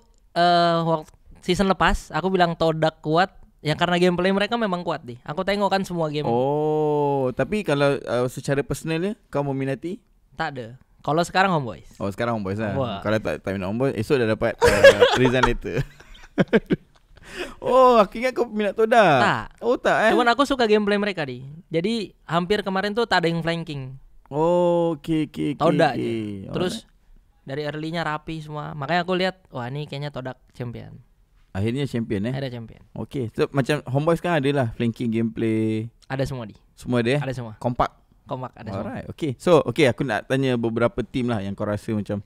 season lepas aku bilang todak kuat, yang karena gameplay mereka memang kuat di. Aku tengok kan semua game. Tapi kalau secara personalnya kau meminati? Tak ada. Kalau sekarang Homeboys. Sekarang Homeboys lah. Kalau tak minat Homeboys, esok dah dapat resign letter. Aku ingat kau minat todak. Tak. Tak. Cuman aku suka gameplay mereka di. Jadi hampir kemarin tuh tak ada yang flanking. Okay. Todak je. Terus dari early-nya rapi semua. Makanya aku lihat, wah ini kayaknya todak champion. Akhirnya champion Ada champion. Okay, so macam Homeboys kan ada lah flanking gameplay. Ada semua di. Semua ada? Ada semua. Kompak ada semua. Alright, okay. So aku nak tanya beberapa team lah yang kau rasa macam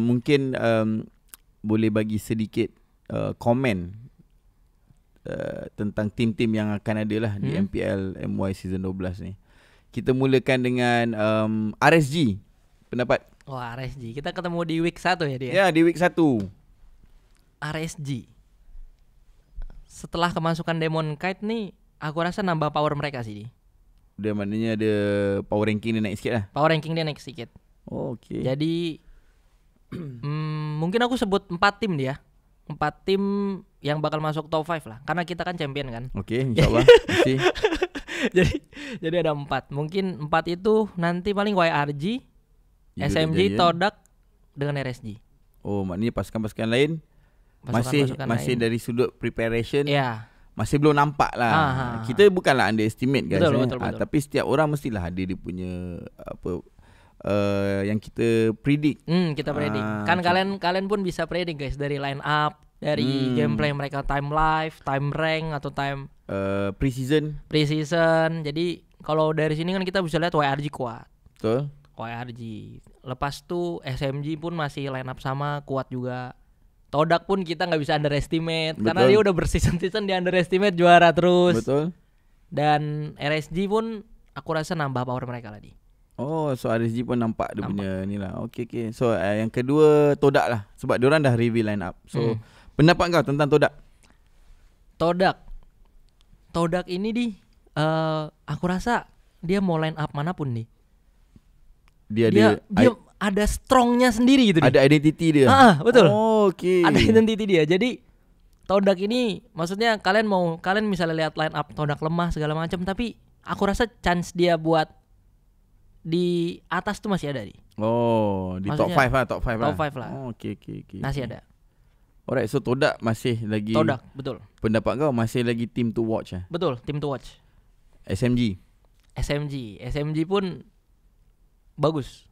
mungkin boleh bagi sedikit komen tentang tim-tim yang akan ada lah di MPL MY Season 12 ni. Kita mulakan dengan RSG. Pendapat? RSG. Kita ketemu di week 1 ya dia? Ya, di week 1. RSG. Setelah kemasukan Demon Kite nih, aku rasa nambah power mereka sih. Dia maknanya ada power ranking dia naik sikit lah. Power ranking dia naik sedikit. Okay. Jadi mungkin aku sebut 4 tim dia. 4 tim yang bakal masuk top 5 lah. Karena kita kan champion kan. Okay, insyaAllah. jadi ada 4. Mungkin 4 itu nanti paling YRG, SMG, Todak dengan RSG. Oh, maknanya pasukan-pasukan lain masih lain. dari sudut preparation. Ya. Masih belum nampak lah. Kita bukanlah underestimate guys. Betul. Tapi setiap orang mestilah ada dia punya yang kita predict. Kita predict. Kan kalian pun bisa predict guys dari line up, dari gameplay mereka, time live, time rank atau time pre-season. Jadi kalau dari sini kan kita bisa lihat YRG kuat. Betul. YRG. Lepas tuh SMG pun masih line up sama, kuat juga. Todak pun kita nggak bisa underestimate. Betul. Karena dia udah berseason-season di underestimate, juara terus. Betul. Dan RSG pun aku rasa nambah power mereka lagi. Oh, so RSG pun nampak dia punya ni lah. Okay. So yang kedua Todak lah. Sebab diorang dah reveal line up. So pendapat kau tentang Todak? Todak ini aku rasa dia mau line up manapun nih. Dia ada strongnya sendiri gitu. Ada identity dia. Betul. Oh, okay. Ada identity dia. Jadi Todak ini maksudnya kalian misalnya lihat line up Todak lemah segala macam, tapi aku rasa chance dia buat di atas tuh masih ada nih. Oh, di maksudnya, top 5 lah. Top 5 lah. Oh, okay. Masih ada. Alright, so Todak masih lagi. Todak, betul. Pendapat kau masih lagi team to watch . Betul, team to watch. SMG pun bagus.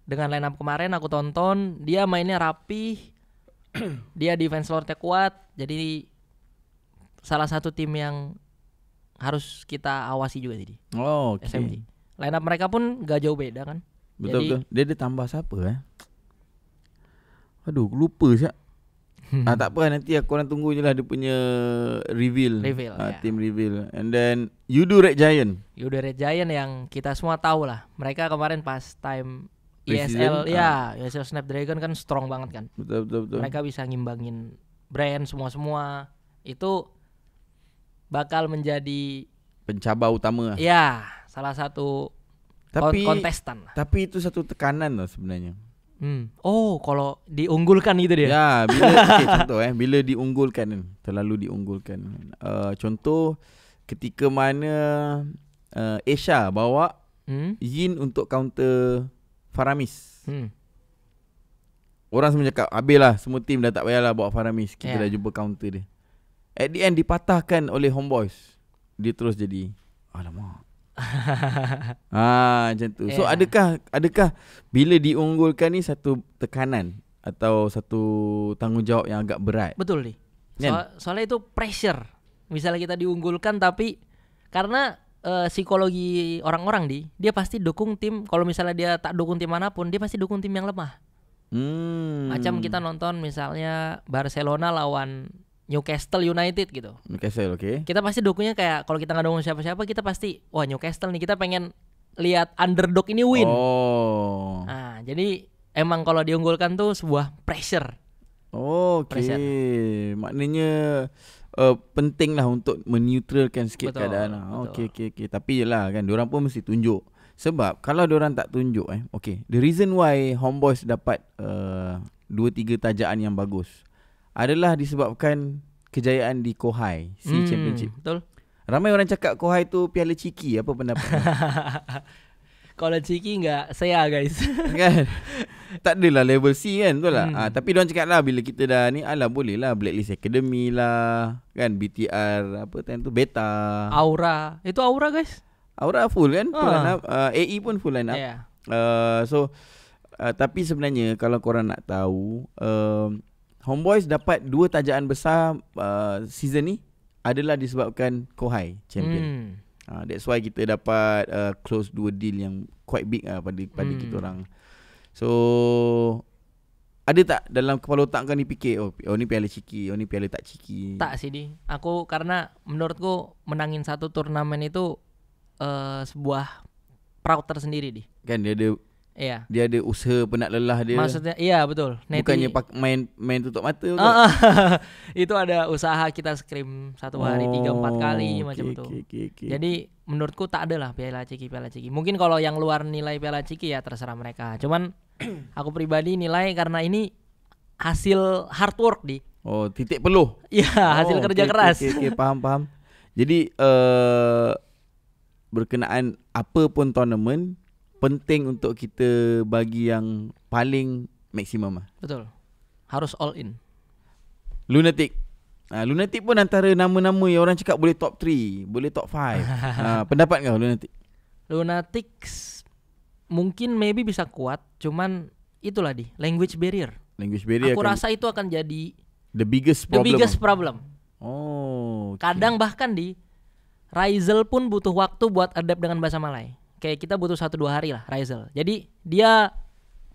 Dengan line up kemarin aku tonton, dia mainnya rapi, dia defense lore-nya kuat, jadi salah satu tim yang harus kita awasi juga jadi. Oh, okay. SMG. Line up mereka pun gak jauh beda kan. Betul. Dia ada tambah siapa Aduh, lupa siap. Tak apa, nanti korang tunggu je lah dia punya reveal team reveal. And then Yudo Red Giant yang kita semua tahu lah. Mereka kemarin pas time ESL ESL Snapdragon kan strong banget kan. Betul. Mereka bisa ngimbangin brand semua itu bakal menjadi pencabar utama. Ya, salah satu kontestan. Tapi itu satu tekanan loh sebenarnya. Oh, kalau diunggulkan gitu dia. Ya, contoh bila diunggulkan, terlalu diunggulkan. Contoh ketika mana Asia bawa Yin untuk counter Faramis. Orang semua cakap habis lah, semua tim dah tak payahlah bawa Faramis. Kita dah jumpa counter dia. At the end dipatahkan oleh Homeboys. Dia terus jadi alamak. Macam tu. So adakah bila diunggulkan ni satu tekanan atau satu tanggungjawab yang agak berat? Betul nih. Soalnya itu pressure. Misalnya kita diunggulkan tapi karena psikologi orang-orang dia pasti dukung tim. Kalau misalnya dia tak dukung tim manapun, dia pasti dukung tim yang lemah. Macam kita nonton misalnya Barcelona lawan Newcastle United gitu. Newcastle, oke. Kita pasti dukungnya kayak kalau kita nggak dukung siapa-siapa, kita pasti wah Newcastle nih, kita pengen lihat underdog ini win. Oh. Nah, jadi emang kalau diunggulkan tuh sebuah pressure. Okey. Maknanya penting lah untuk meneutralkan sikit keadaan. Okey. Tapi yelah kan, diorang pun mesti tunjuk. Sebab kalau diorang tak tunjuk okay, the reason why Homeboys dapat 2-3 tajaan yang bagus adalah disebabkan kejayaan di Kohai Championship. Betul. Ramai orang cakap Kohai tu piala ciki. Apa pendapat? Kalau ciki enggak saya guys. Kan? Tak adalah level C kan, betul lah. Tapi diorang cakap lah bila kita dah ni, alah boleh lah Blacklist Academy lah, kan, BTR apa time tu, Beta, Aura. Itu Aura guys. Aura full kan, full line up. AE pun full line up. So tapi sebenarnya kalau korang nak tahu, Homeboys dapat 2 tajaan besar season ni adalah disebabkan Kohai champion. That's why kita dapat close 2 deal yang quite big pada kita orang. So ada tak dalam kepala otak kau ni fikir oh ni piala ciki, oh ni piala tak ciki? Tak sih aku karena menurutku menangin satu turnamen itu sebuah proud tersendiri kan. Dia ada usaha penat lelah dia. Maksudnya iya betul. Bukannya main tutup mata. Itu ada usaha kita scrim satu hari 3-4 kali macam itu. Jadi menurutku tak ada lah piala ciki. Mungkin kalau yang luar nilai piala ciki ya terserah mereka. Cuman aku pribadi nilai karena ini hasil hard work titik peluh. Iya, hasil kerja keras. Faham. Jadi berkenaan apa pun tournament, penting untuk kita bagi yang paling maksimum lah. Betul. Harus all in. Lunatic. Lunatic pun antara nama-nama yang orang cakap boleh top 3, boleh top 5. Pendapat kau Lunatic? Lunatic mungkin maybe bisa kuat, cuman itulah language barrier. Language barrier. Aku rasa itu akan jadi the biggest problem. Oh. Okay. Kadang bahkan Rizal pun butuh waktu buat adapt dengan bahasa Malay. Kayak kita butuh 1-2 hari lah Rizal. Jadi dia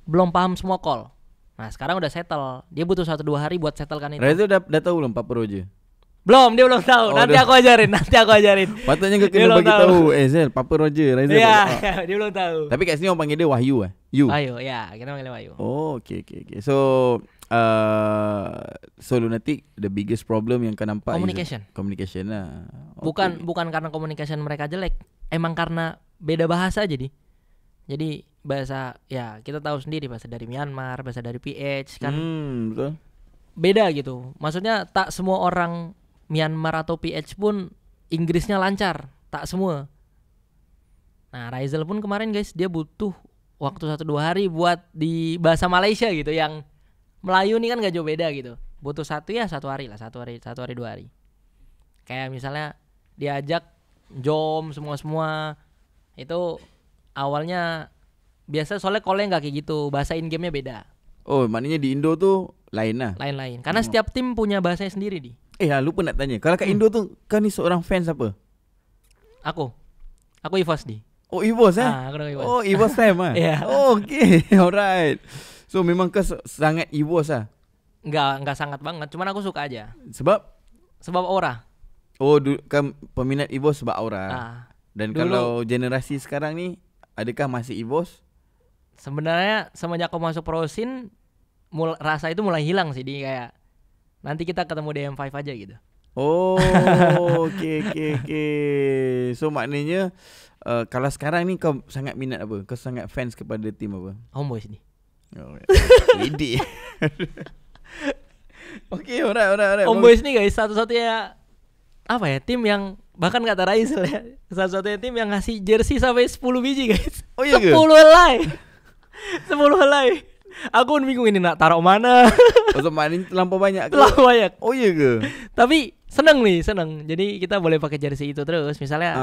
belum paham semua call. Nah sekarang udah settle. Dia butuh 1-2 hari buat settlekan itu. Rizal dah tahu belum Papa Roger? Belum, dia belum tahu. Nanti aku ajarin. Patutnya kau kena bagi tahu. Zel, Papa Roger, Rizal. Iya, dia belum tahu. Tapi kat sini orang panggil dia Wahyu Wahyu, ya, kita panggil Wahyu. Oh, okay. So Lunatic, the biggest problem yang kau nampak communication lah. Okay. Bukan karena communication mereka jelek, emang karena beda bahasa jadi bahasa, ya kita tahu sendiri, bahasa dari Myanmar, bahasa dari PH kan. Betul. Beda gitu. Maksudnya tak semua orang Myanmar atau PH pun Inggrisnya lancar, tak semua. Nah, Rizal pun kemarin guys, dia butuh waktu 1-2 hari buat di bahasa Malaysia gitu, yang Melayu nih kan gak jauh beda gitu. Butuh 1 hari lah, 1 hari 2 hari. Kayak misalnya diajak jom semua itu awalnya biasa, soalnya call-nya gak kayak gitu, bahasa in game-nya beda. Oh, maknanya di Indo tuh lain lah. Lain. Karena setiap tim punya bahasanya sendiri lupa nak tanya. Kalau kat Indo tu, kau ni seorang fans apa? Aku EVOS Oh, EVOS aku EVOS. Oh, EVOS time lah. Yeah. Oh, okay. Alright. So memang kau sangat EVOS lah? Enggak sangat banget. Cuman aku suka aja. Sebab aura. Oh, kan peminat EVOS sebab aura. Dan dulu, kalau generasi sekarang ni, adakah masih EVOS? Sebenarnya semenjak aku masuk Pro Scene, rasa itu mulai hilang sih. Di kayak nanti kita ketemu DM5 aja gitu. Oh, okay. So maknanya kalau sekarang ni kau sangat minat apa? Kau sangat fans kepada tim apa? Homeboys ni. Ide. Okay, alright. Homeboys ni guys, satu-satunya tim yang bahkan kata Rizal ya, satu-satunya tim yang ngasih jersey sampai 10 biji guys. Oh iya ke? 10 helai. Aku bingung ini nak taruh mana. So maknanya terlampau banyak ke? Terlampau banyak. Oh iya ke? Tapi seneng. Jadi kita boleh pakai jersey itu terus. Misalnya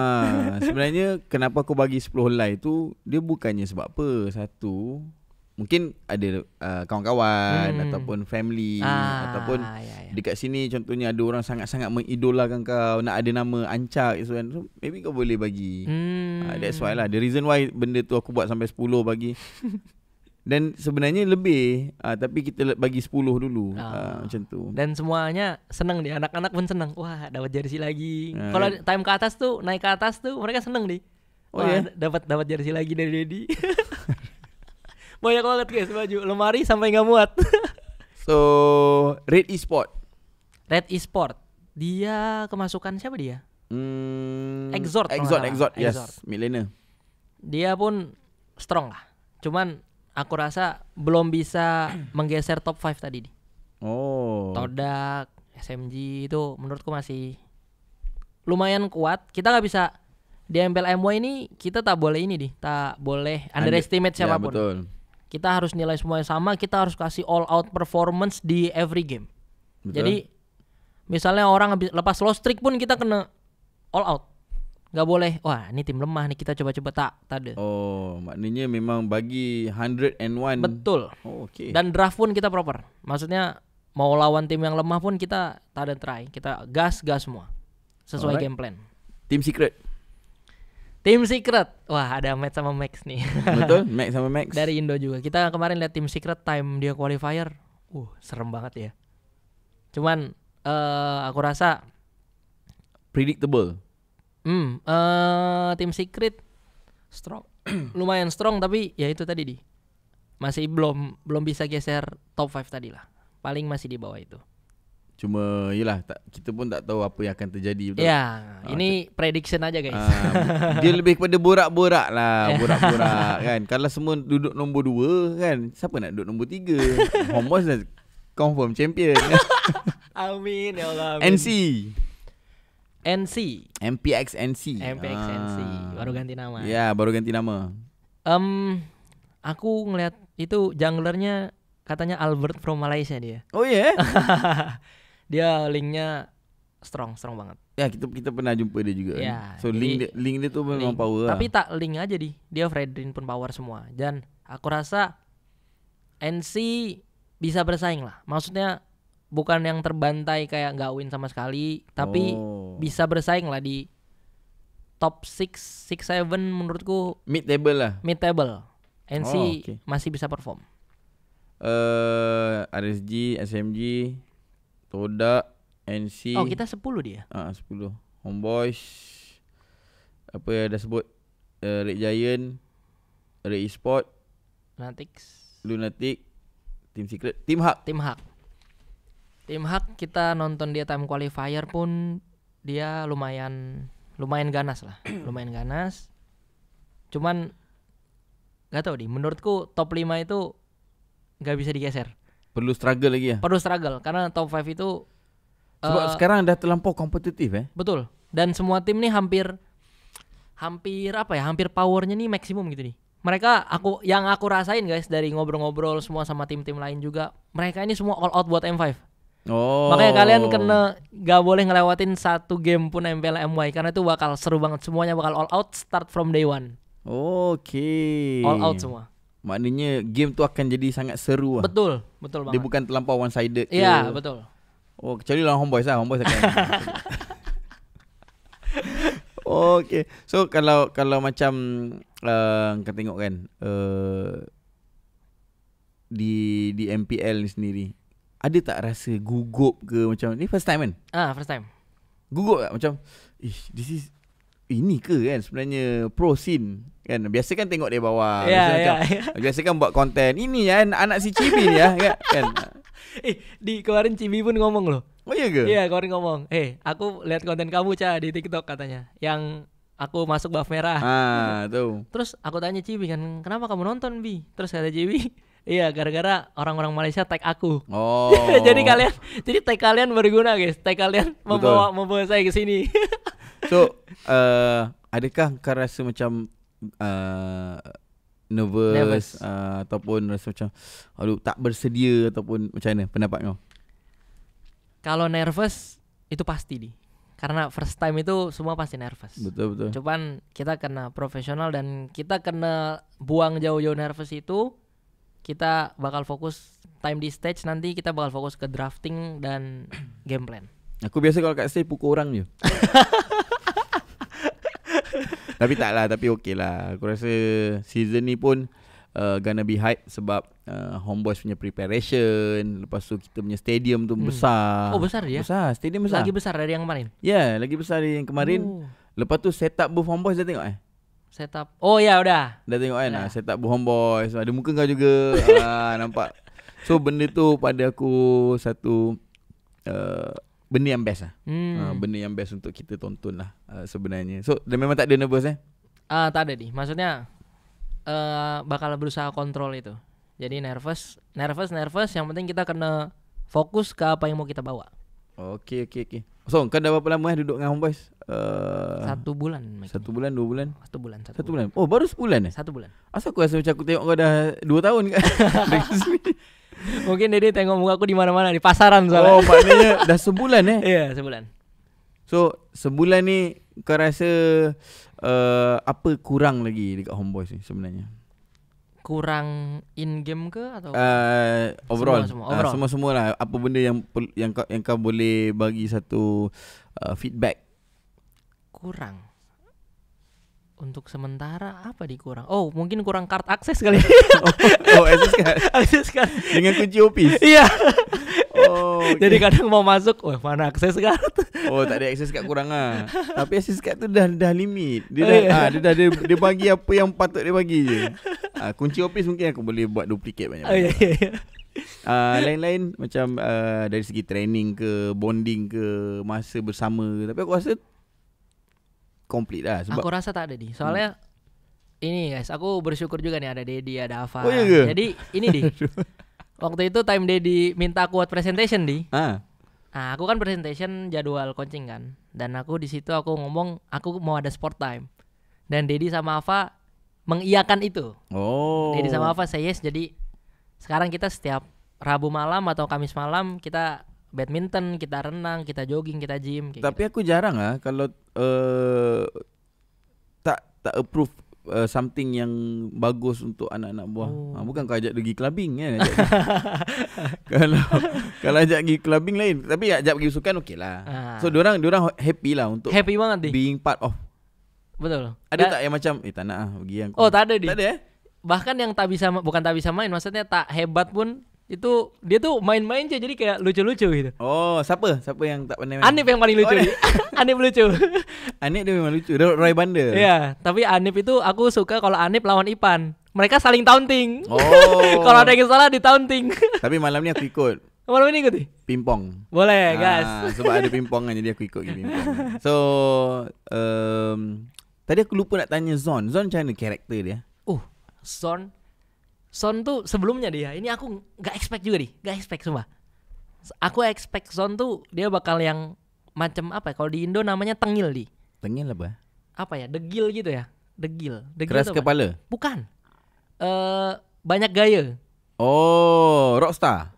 sebenarnya kenapa aku bagi 10 helai tu, dia bukannya sebab apa. Satu, mungkin ada kawan-kawan ataupun family ataupun dekat sini contohnya ada orang sangat-sangat mengidolakan kau, nak ada nama Ancak so maybe kau boleh bagi. That's why lah, the reason why benda tu aku buat sampai 10 bagi. Dan sebenarnya lebih tapi kita bagi 10 dulu. Macam tu. Dan semuanya senang dia, anak-anak pun senang. Wah, dapat jersey lagi. Kalau time ke atas tuh, naik ke atas tuh mereka senang nih. Wah, dapat jersey lagi dari Dedi. Banyak banget guys baju, lemari sampai nggak muat. So Red Esport, dia kemasukan siapa dia? Exort, yes, Milena. Dia pun strong lah. Cuman aku rasa belum bisa menggeser top 5 tadi. Todak, SMG itu menurutku masih lumayan kuat. Kita nggak bisa di MPL MY ini, kita tak boleh tak boleh underestimate siapapun. Ya, betul. Kita harus nilai semuanya sama, kita harus kasih all out performance di every game. Betul. Jadi misalnya orang lepas low streak pun kita kena all out. Gak boleh, wah ini tim lemah nih kita coba-coba, tak ada. Oh, maknanya memang bagi 101. Betul. Oh, okay. Dan draft pun kita proper. Maksudnya mau lawan tim yang lemah pun kita tak ada try. Kita gas semua sesuai game plan. Team Secret. Wah ada Matt sama Max nih. Betul, Max sama Max. Dari Indo juga. Kita kemarin lihat Team Secret time dia qualifier. Serem banget ya. Cuman aku rasa predictable. Team Secret strong. Lumayan strong, tapi ya itu tadi masih belum bisa geser top 5 tadi lah. Paling masih di bawah itu. Cuma yelah, kita pun tak tahu apa yang akan terjadi, betul? Ya, ini prediction aja guys. Dia lebih kepada borak-borak lah. Borak-borak kan. Kalau semua duduk nombor 2 kan, siapa nak duduk nombor 3? Homeboys dah confirm champion. Amin ya Allah, amin. NC NC. MPX NC. Baru ganti nama. Ya, baru ganti nama. Aku ngeliat itu junglernya katanya Albert from Malaysia dia. Oh ya? Dia linknya strong banget. Ya, kita pernah jumpa dia juga. Ya, so link dia tuh memang power. Tapi tak link aja dia Fredrin pun power semua. Dan aku rasa NC bisa bersaing lah. Maksudnya bukan yang terbantai kayak nggak win sama sekali, tapi bisa bersaing lah di top 6, 7 menurutku. Mid table lah. Mid table. NC masih bisa perform. RSG, SMG, Toda, NC. Oh, kita 10 dia. 10. Homeboys. Apa yang dah sebut? Red Giant, Red Esport, Lunatic, Team Secret, Team Hak kita nonton dia time qualifier pun dia lumayan ganas lah. Lumayan ganas. Cuman gak tau menurutku top 5 itu gak bisa digeser. Perlu struggle lagi ya? Perlu struggle karena top 5 itu sebab sekarang dah terlampau kompetitif Betul. Dan semua tim nih hampir powernya nih maksimum gitu nih. Mereka yang aku rasain guys dari ngobrol-ngobrol semua sama tim-tim lain juga, mereka ini semua all out buat M5. Makanya kalian gak boleh ngelewatin satu game pun MPL MY karena itu bakal seru banget. Semuanya bakal all out start from day one. All out semua. Maknanya game tu akan jadi sangat seru lah. Betul banget. Dia bukan terlampau one sided. Iya, betul. Kecuali lawan Homeboys akan. Okay. So kalau macam kau tengok kan di MPL ni sendiri, ada tak rasa gugup ke macam ni first time kan? First time. Gugup tak macam ini ke kan sebenarnya pro scene kan? Biasa kan tengok dia bawah. Biasa kan buat konten. Ini kan anak si Cibi ni ya kan. Di kemarin Cibi pun ngomong loh. Oh iya ke? Iya, kemarin ngomong. Aku lihat konten kamu di TikTok katanya. Yang aku masuk buff merah. Tuh. Terus aku tanya Cibi kan, kenapa kamu nonton Bi? Terus kata Cibi, iya gara-gara orang-orang Malaysia tag aku. Jadi tag kalian berguna guys. Tag kalian membawa saya ke sini. So adakah kau rasa macam nervous. Ataupun rasa macam tak bersedia ataupun macam mana pendapat kau? Kalau nervous itu pasti karena first time itu semua pasti nervous. Betul. Cuman kita kena profesional dan kita kena buang jauh-jauh nervous itu. Kita bakal fokus time di stage, nanti kita bakal fokus ke drafting dan game plan. Aku biasa kalau kat stage pukul orang je. Tapi tak lah, tapi okey lah. Aku rasa season ni pun gonna be hype sebab Homeboys punya preparation. Lepas tu kita punya stadium tu besar. Besar dia? Besar, stadium besar. Lagi besar dari yang kemarin? Ya, lagi besar dari yang kemarin. Lepas tu setup booth Homeboys dah tengok setup. Oh ya udah. Dah tengok kan setup booth Homeboys. Ada muka kau juga. Nampak. So benda tu pada aku satu benda yang best lah. Benda yang best untuk kita tonton lah sebenarnya. So memang tak ada nervous tak ada Maksudnya bakal berusaha kontrol itu. Jadi nervous. Yang penting kita kena fokus ke apa yang mau kita bawa. Okay. So kau dah berapa lama duduk dengan Homeboys? 1 bulan. 1 bulan, 2 bulan? 1 bulan. 1 bulan. Oh baru sebulan 1 bulan. Asal aku rasa macam aku tengok kau dah 2 tahun kan? Mungkin Dede tengok muka aku di mana-mana di pasaran soalnya. Oh maknanya dah sebulan Iya sebulan. So sebulan ni kau rasa apa kurang lagi dekat Homeboys ni sebenarnya? Kurang in game ke atau overall? Overall. Semua lah. Apa benda yang kau boleh bagi satu feedback? Kurang. Untuk sementara apa dikurang? Oh mungkin kurang card akses kali. Akses card dengan kunci office. Iya. Okay. Jadi kadang mau masuk, mana akses card? Tak ada akses card kurang lah. Tapi akses card tu dah limit. Dia bagi apa yang patut dia bagi je. Kunci office mungkin aku boleh buat duplicate banyak. Lain-lain macam dari segi training ke, bonding ke, masa bersama ke. Tapi aku rasa complete lah sebab aku rasa tak ada soalnya ini guys, aku bersyukur juga nih ada Dedi, ada Ava. Oh, iya. Jadi ini waktu itu time Dedi minta aku buat presentation Nah, aku kan presentation jadwal coaching kan. Dan aku di situ aku ngomong aku mau ada sport time. Dan Dedi sama Ava mengiyakan itu. Dedi sama Ava say yes. Jadi sekarang kita setiap Rabu malam atau Kamis malam kita badminton, kita renang, kita jogging, kita gym. Tapi aku jarang kalau tak approve something yang bagus untuk anak-anak buah. Bukan kau ajak pergi clubbing kan. Kalau ajak pergi clubbing lain. Tapi ajak pergi sukan okey lah. So diorang happy lah untuk happy banget being part of. Betul. Ada tak yang macam tak nak pergi yang tak ada. Tak ada Bahkan yang bukan tak bisa main, maksudnya tak hebat pun itu dia tuh main-main aja jadi kayak lucu-lucu gitu. Siapa yang tak pandai main? Anip yang paling lucu. Anip lucu. Anip dia memang lucu. Dia Roy Banda. Iya, tapi Anip itu aku suka kalau Anip lawan Ipan. Mereka saling taunting. Kalau ada yang salah di taunting. Tapi malam ni aku ikut. Malam ini ikut? Pingpong. Boleh, guys. Sebab ada pingpong kan, jadi aku ikut pingpong. So, tadi aku lupa nak tanya Zon. Zon macam mana karakter dia? Son tuh sebelumnya dia, ini aku gak expect juga gak expect sumpah. Aku expect Son tuh dia bakal yang macam apa ya, kalau di Indo namanya tengil di. Tengil apa? Apa ya, degil gitu ya. Degil Keras kepala? Bukan. Banyak gaya. Rockstar.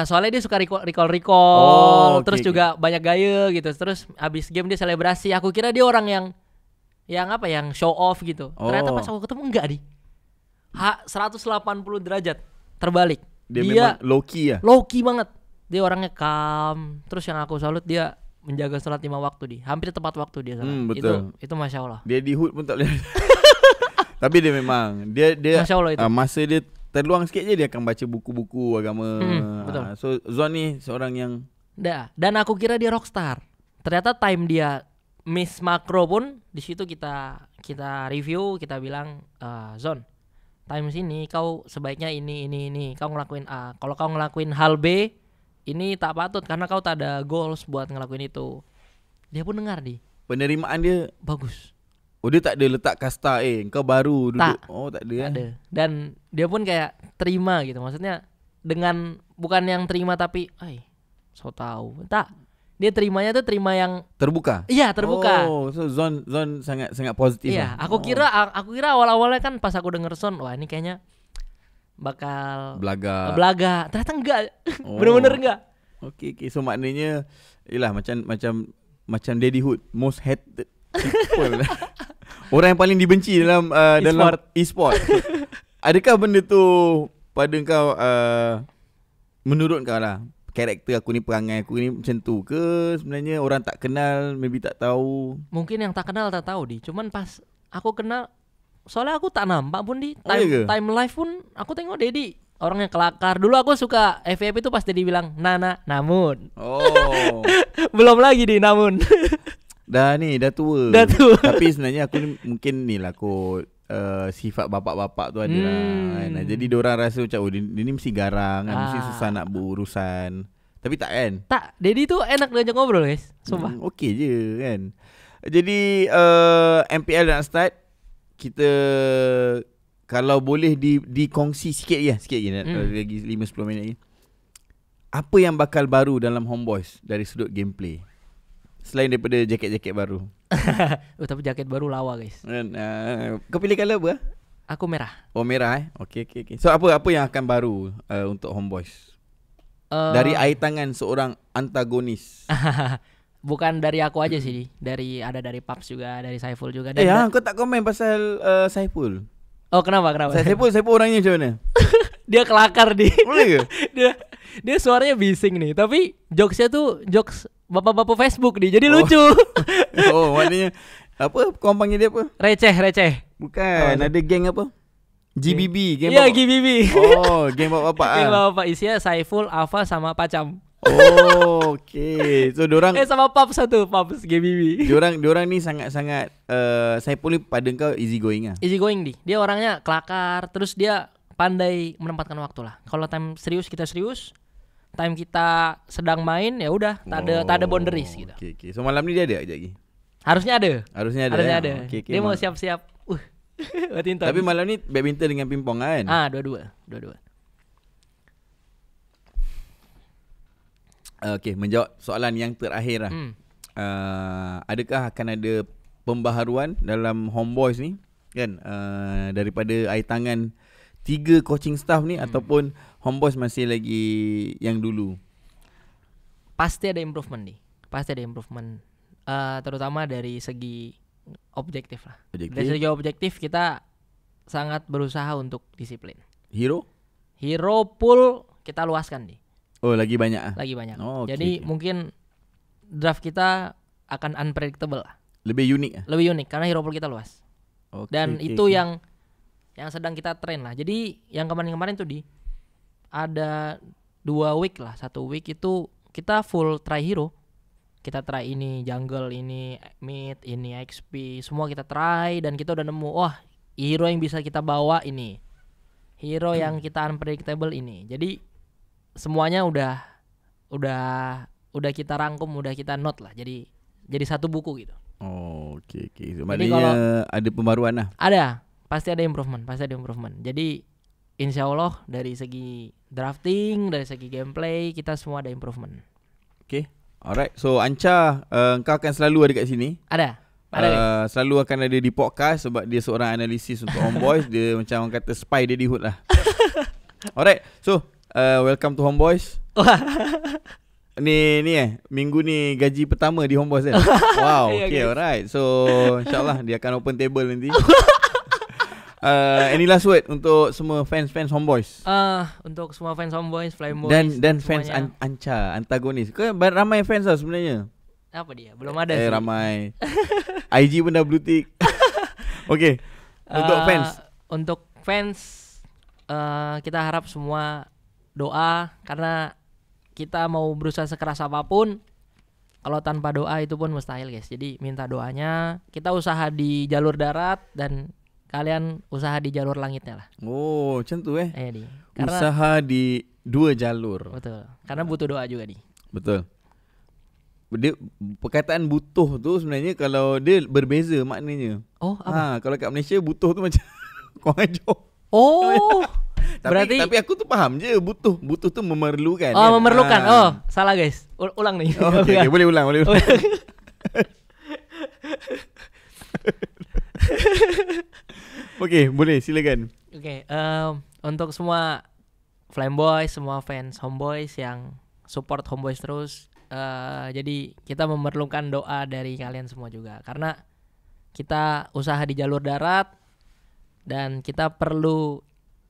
Soalnya dia suka recall, terus okay. juga banyak gaya gitu. Terus abis game dia selebrasi. Aku kira dia orang yang apa, yang show off gitu. Ternyata pas aku ketemu enggak di. 180 derajat terbalik. Dia memang low key ya? Low key banget. Dia orangnya calm. Terus yang aku salut dia menjaga sholat 5 waktu di. Hampir tepat waktu dia sholat. Betul. Itu Masya Allah. Dia di hood pun tak boleh. Tapi dia memang dia Masya Allah itu. Masa dia terluang sikit je dia akan baca buku-buku agama. Betul. So Zon ni seorang yang dan aku kira dia rockstar. Ternyata time dia miss makro pun di situ kita review, kita bilang Zon, time sini kau sebaiknya ini. Kau ngelakuin A. Kalau kau ngelakuin hal B, ini tak patut karena kau tak ada goals buat ngelakuin itu. Dia pun dengar di. Penerimaan dia bagus. Dia tak ada letak kasta kau baru duduk. Tak ada. Tak ada. Dan dia pun kayak terima gitu. Maksudnya dengan bukan yang terima tapi so tahu. Tak. Dia terimanya tuh terima yang terbuka. Iya, terbuka. So Zon sangat positif. Iya, aku kira awal-awalnya kan pas aku denger Zon, wah ini kayaknya bakal belaga. Ternyata enggak. Bener-bener enggak. Okay. So maknanya ialah macam Daddyhood, most hated people. Orang yang paling dibenci dalam e-sport. Adakah benda tu pada kau menurut kau lah, karakter aku ni, perangai aku ni macam tu ke sebenarnya orang tak kenal maybe tak tahu? Mungkin yang tak kenal tak tahu di. Cuman pas aku kenal, soalnya aku tak nampak pun di time live pun aku tengok Dedi orangnya kelakar. Dulu aku suka FVP itu pas Dedi bilang namun. Belum lagi di namun. Dah tua. Tapi sebenarnya aku ni mungkin ni lah kot sifat bapak-bapak tu ada lah kan. Jadi diorang rasa macam dia ni mesti garang kan, mesti susah nak berurusan. Tapi tak kan? Tak, Dedi tu enak diajak ngobrol guys. Sumpah. Okey je kan. Jadi MPL nak start. Kita kalau boleh dikongsi sikit je lagi 5-10 minit lagi. Apa yang bakal baru dalam Homeboyz dari sudut gameplay? Selain daripada jaket-jaket baru. Tapi jaket baru lawa guys. Kau pilih colour apa? Aku merah. Merah Okay. So apa yang akan baru untuk Homeboyz? Dari air tangan seorang antagonis. Bukan dari aku aja sih. Ada dari Paps juga, dari Saiful juga. Kau tak komen pasal Saiful? Kenapa? Saiful orangnya macam mana? Dia kelakar di. Boleh ke? Dia suaranya bising nih. Tapi jokesnya tuh jokes bapak-bapak Facebook nih. Jadi lucu. Maknanya apa? Kau panggil dia apa? Receh. Bukan. Ada geng apa? GBB. Iya, GBB. Geng bapak-bapak. Geng bapak-bapak isinya Saiful, Ava sama Pacam. Okay. So diorang sama Paps Paps GBB. Diorang ni sangat-sangat Saiful ni pada kau easy going lah. Easy going di. Dia orangnya kelakar. Terus dia pandai menempatkan waktu lah. Kalau time serius kita serius. Time kita sedang main ya udah tak ada boundaries gitu. Okay. So malam ni dia ada aja lagi. Harusnya ada. Ya? Okay, dia mau siap-siap. Badminton. Tapi malam ni badminton dengan pingpong kan? Dua-dua. Okay, menjawab soalan yang terakhir lah. Adakah akan ada pembaharuan dalam Homeboys ni kan, daripada air tangan 3 coaching staff ni, ataupun Homeboys masih lagi yang dulu? Pasti ada improvement nih. Pasti ada improvement. Terutama dari segi objektif lah. Dari segi objektif kita sangat berusaha untuk disiplin. Hero pool kita luaskan nih. Oh, lagi banyak ah. Lagi banyak. Oh, okay, jadi mungkin draft kita akan unpredictable lah. Lebih unik ah. Lebih unik karena hero pool kita luas. Dan itu yang sedang kita train lah. Jadi yang kemarin tuh ada 2 week lah. 1 week itu kita full try hero. Kita try ini jungle, ini mid, ini XP, semua kita try dan kita udah nemu, wah, hero yang bisa kita bawa ini. Hero yang kita unpredictable ini. Jadi semuanya udah kita rangkum, udah kita note lah. Jadi satu buku gitu. Oh, oke. Maknanya ada pembaruan lah. Ada, pasti ada improvement. Jadi insya Allah dari segi drafting, dari segi gameplay kita semua ada improvement. Okay, alright. So Anca, engkau akan selalu ada kat sini. Ada. Selalu akan ada di podcast sebab dia seorang analisis untuk Homeboys. Dia macam orang kata spy Daddy Hood lah. Alright, so welcome to Homeboys. Ni minggu ni gaji pertama di Homeboys kan. Wow, okay, alright. So insyaAllah dia akan open table nanti. Any last word untuk semua fans Homeboys? Untuk semua fans Homeboys, Flameboys dan fans Anca, antagonis. Kau ramai fans lah sebenarnya. Apa dia? Belum ada sih. Ramai. IG pun dah blue tick. Okay, untuk fans kita harap semua doa, karena kita mau berusaha sekeras apapun, kalau tanpa doa itu pun mustahil guys. Jadi minta doanya. Kita usaha di jalur darat dan kalian usaha di jalur langitnya lah. Oh, macam tu usaha di 2 jalur. Betul. Karena butuh doa juga Betul. Dia, perkataan butuh tu sebenarnya kalau dia berbeza maknanya. Oh, apa? Kalau kat Malaysia butuh tu macam kau ajar. Oh. Berarti tapi aku tu faham je butuh tu memerlukan. Oh, kan? Memerlukan. Oh, salah guys. Ulang nih. Oh, okay. Boleh ulang. Okay, boleh silakan. Okay, untuk semua Flameboys, semua fans Homeboys yang support Homeboys terus, jadi kita memerlukan doa dari kalian semua juga, karena kita usaha di jalur darat dan kita perlu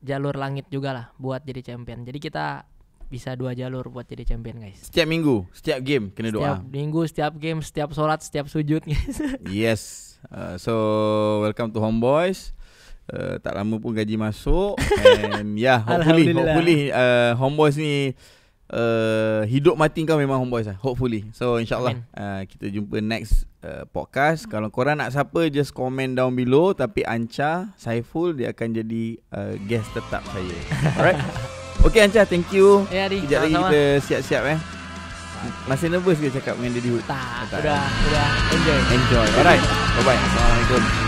jalur langit juga lah buat jadi champion. Jadi kita bisa 2 jalur buat jadi champion guys. Setiap minggu, setiap game kena doa. Setiap minggu, setiap game, setiap solat, setiap sujud guys. Yes. So welcome to Homeboys. Tak lama pun gaji masuk. And hopefully Homeboys ni hidup mati kau memang Homeboys lah. Hopefully. So insyaAllah kita jumpa next podcast. Kalau korang nak siapa, just comment down below. Tapi Anca Saiful dia akan jadi guest tetap saya. Alright. Okay Anca, thank you. Sekejap lagi kita siap-siap Masih nervous ke cakap dengan Daddy Hood? Tak. Udah enjoy. Alright. Bye-bye. Assalamualaikum.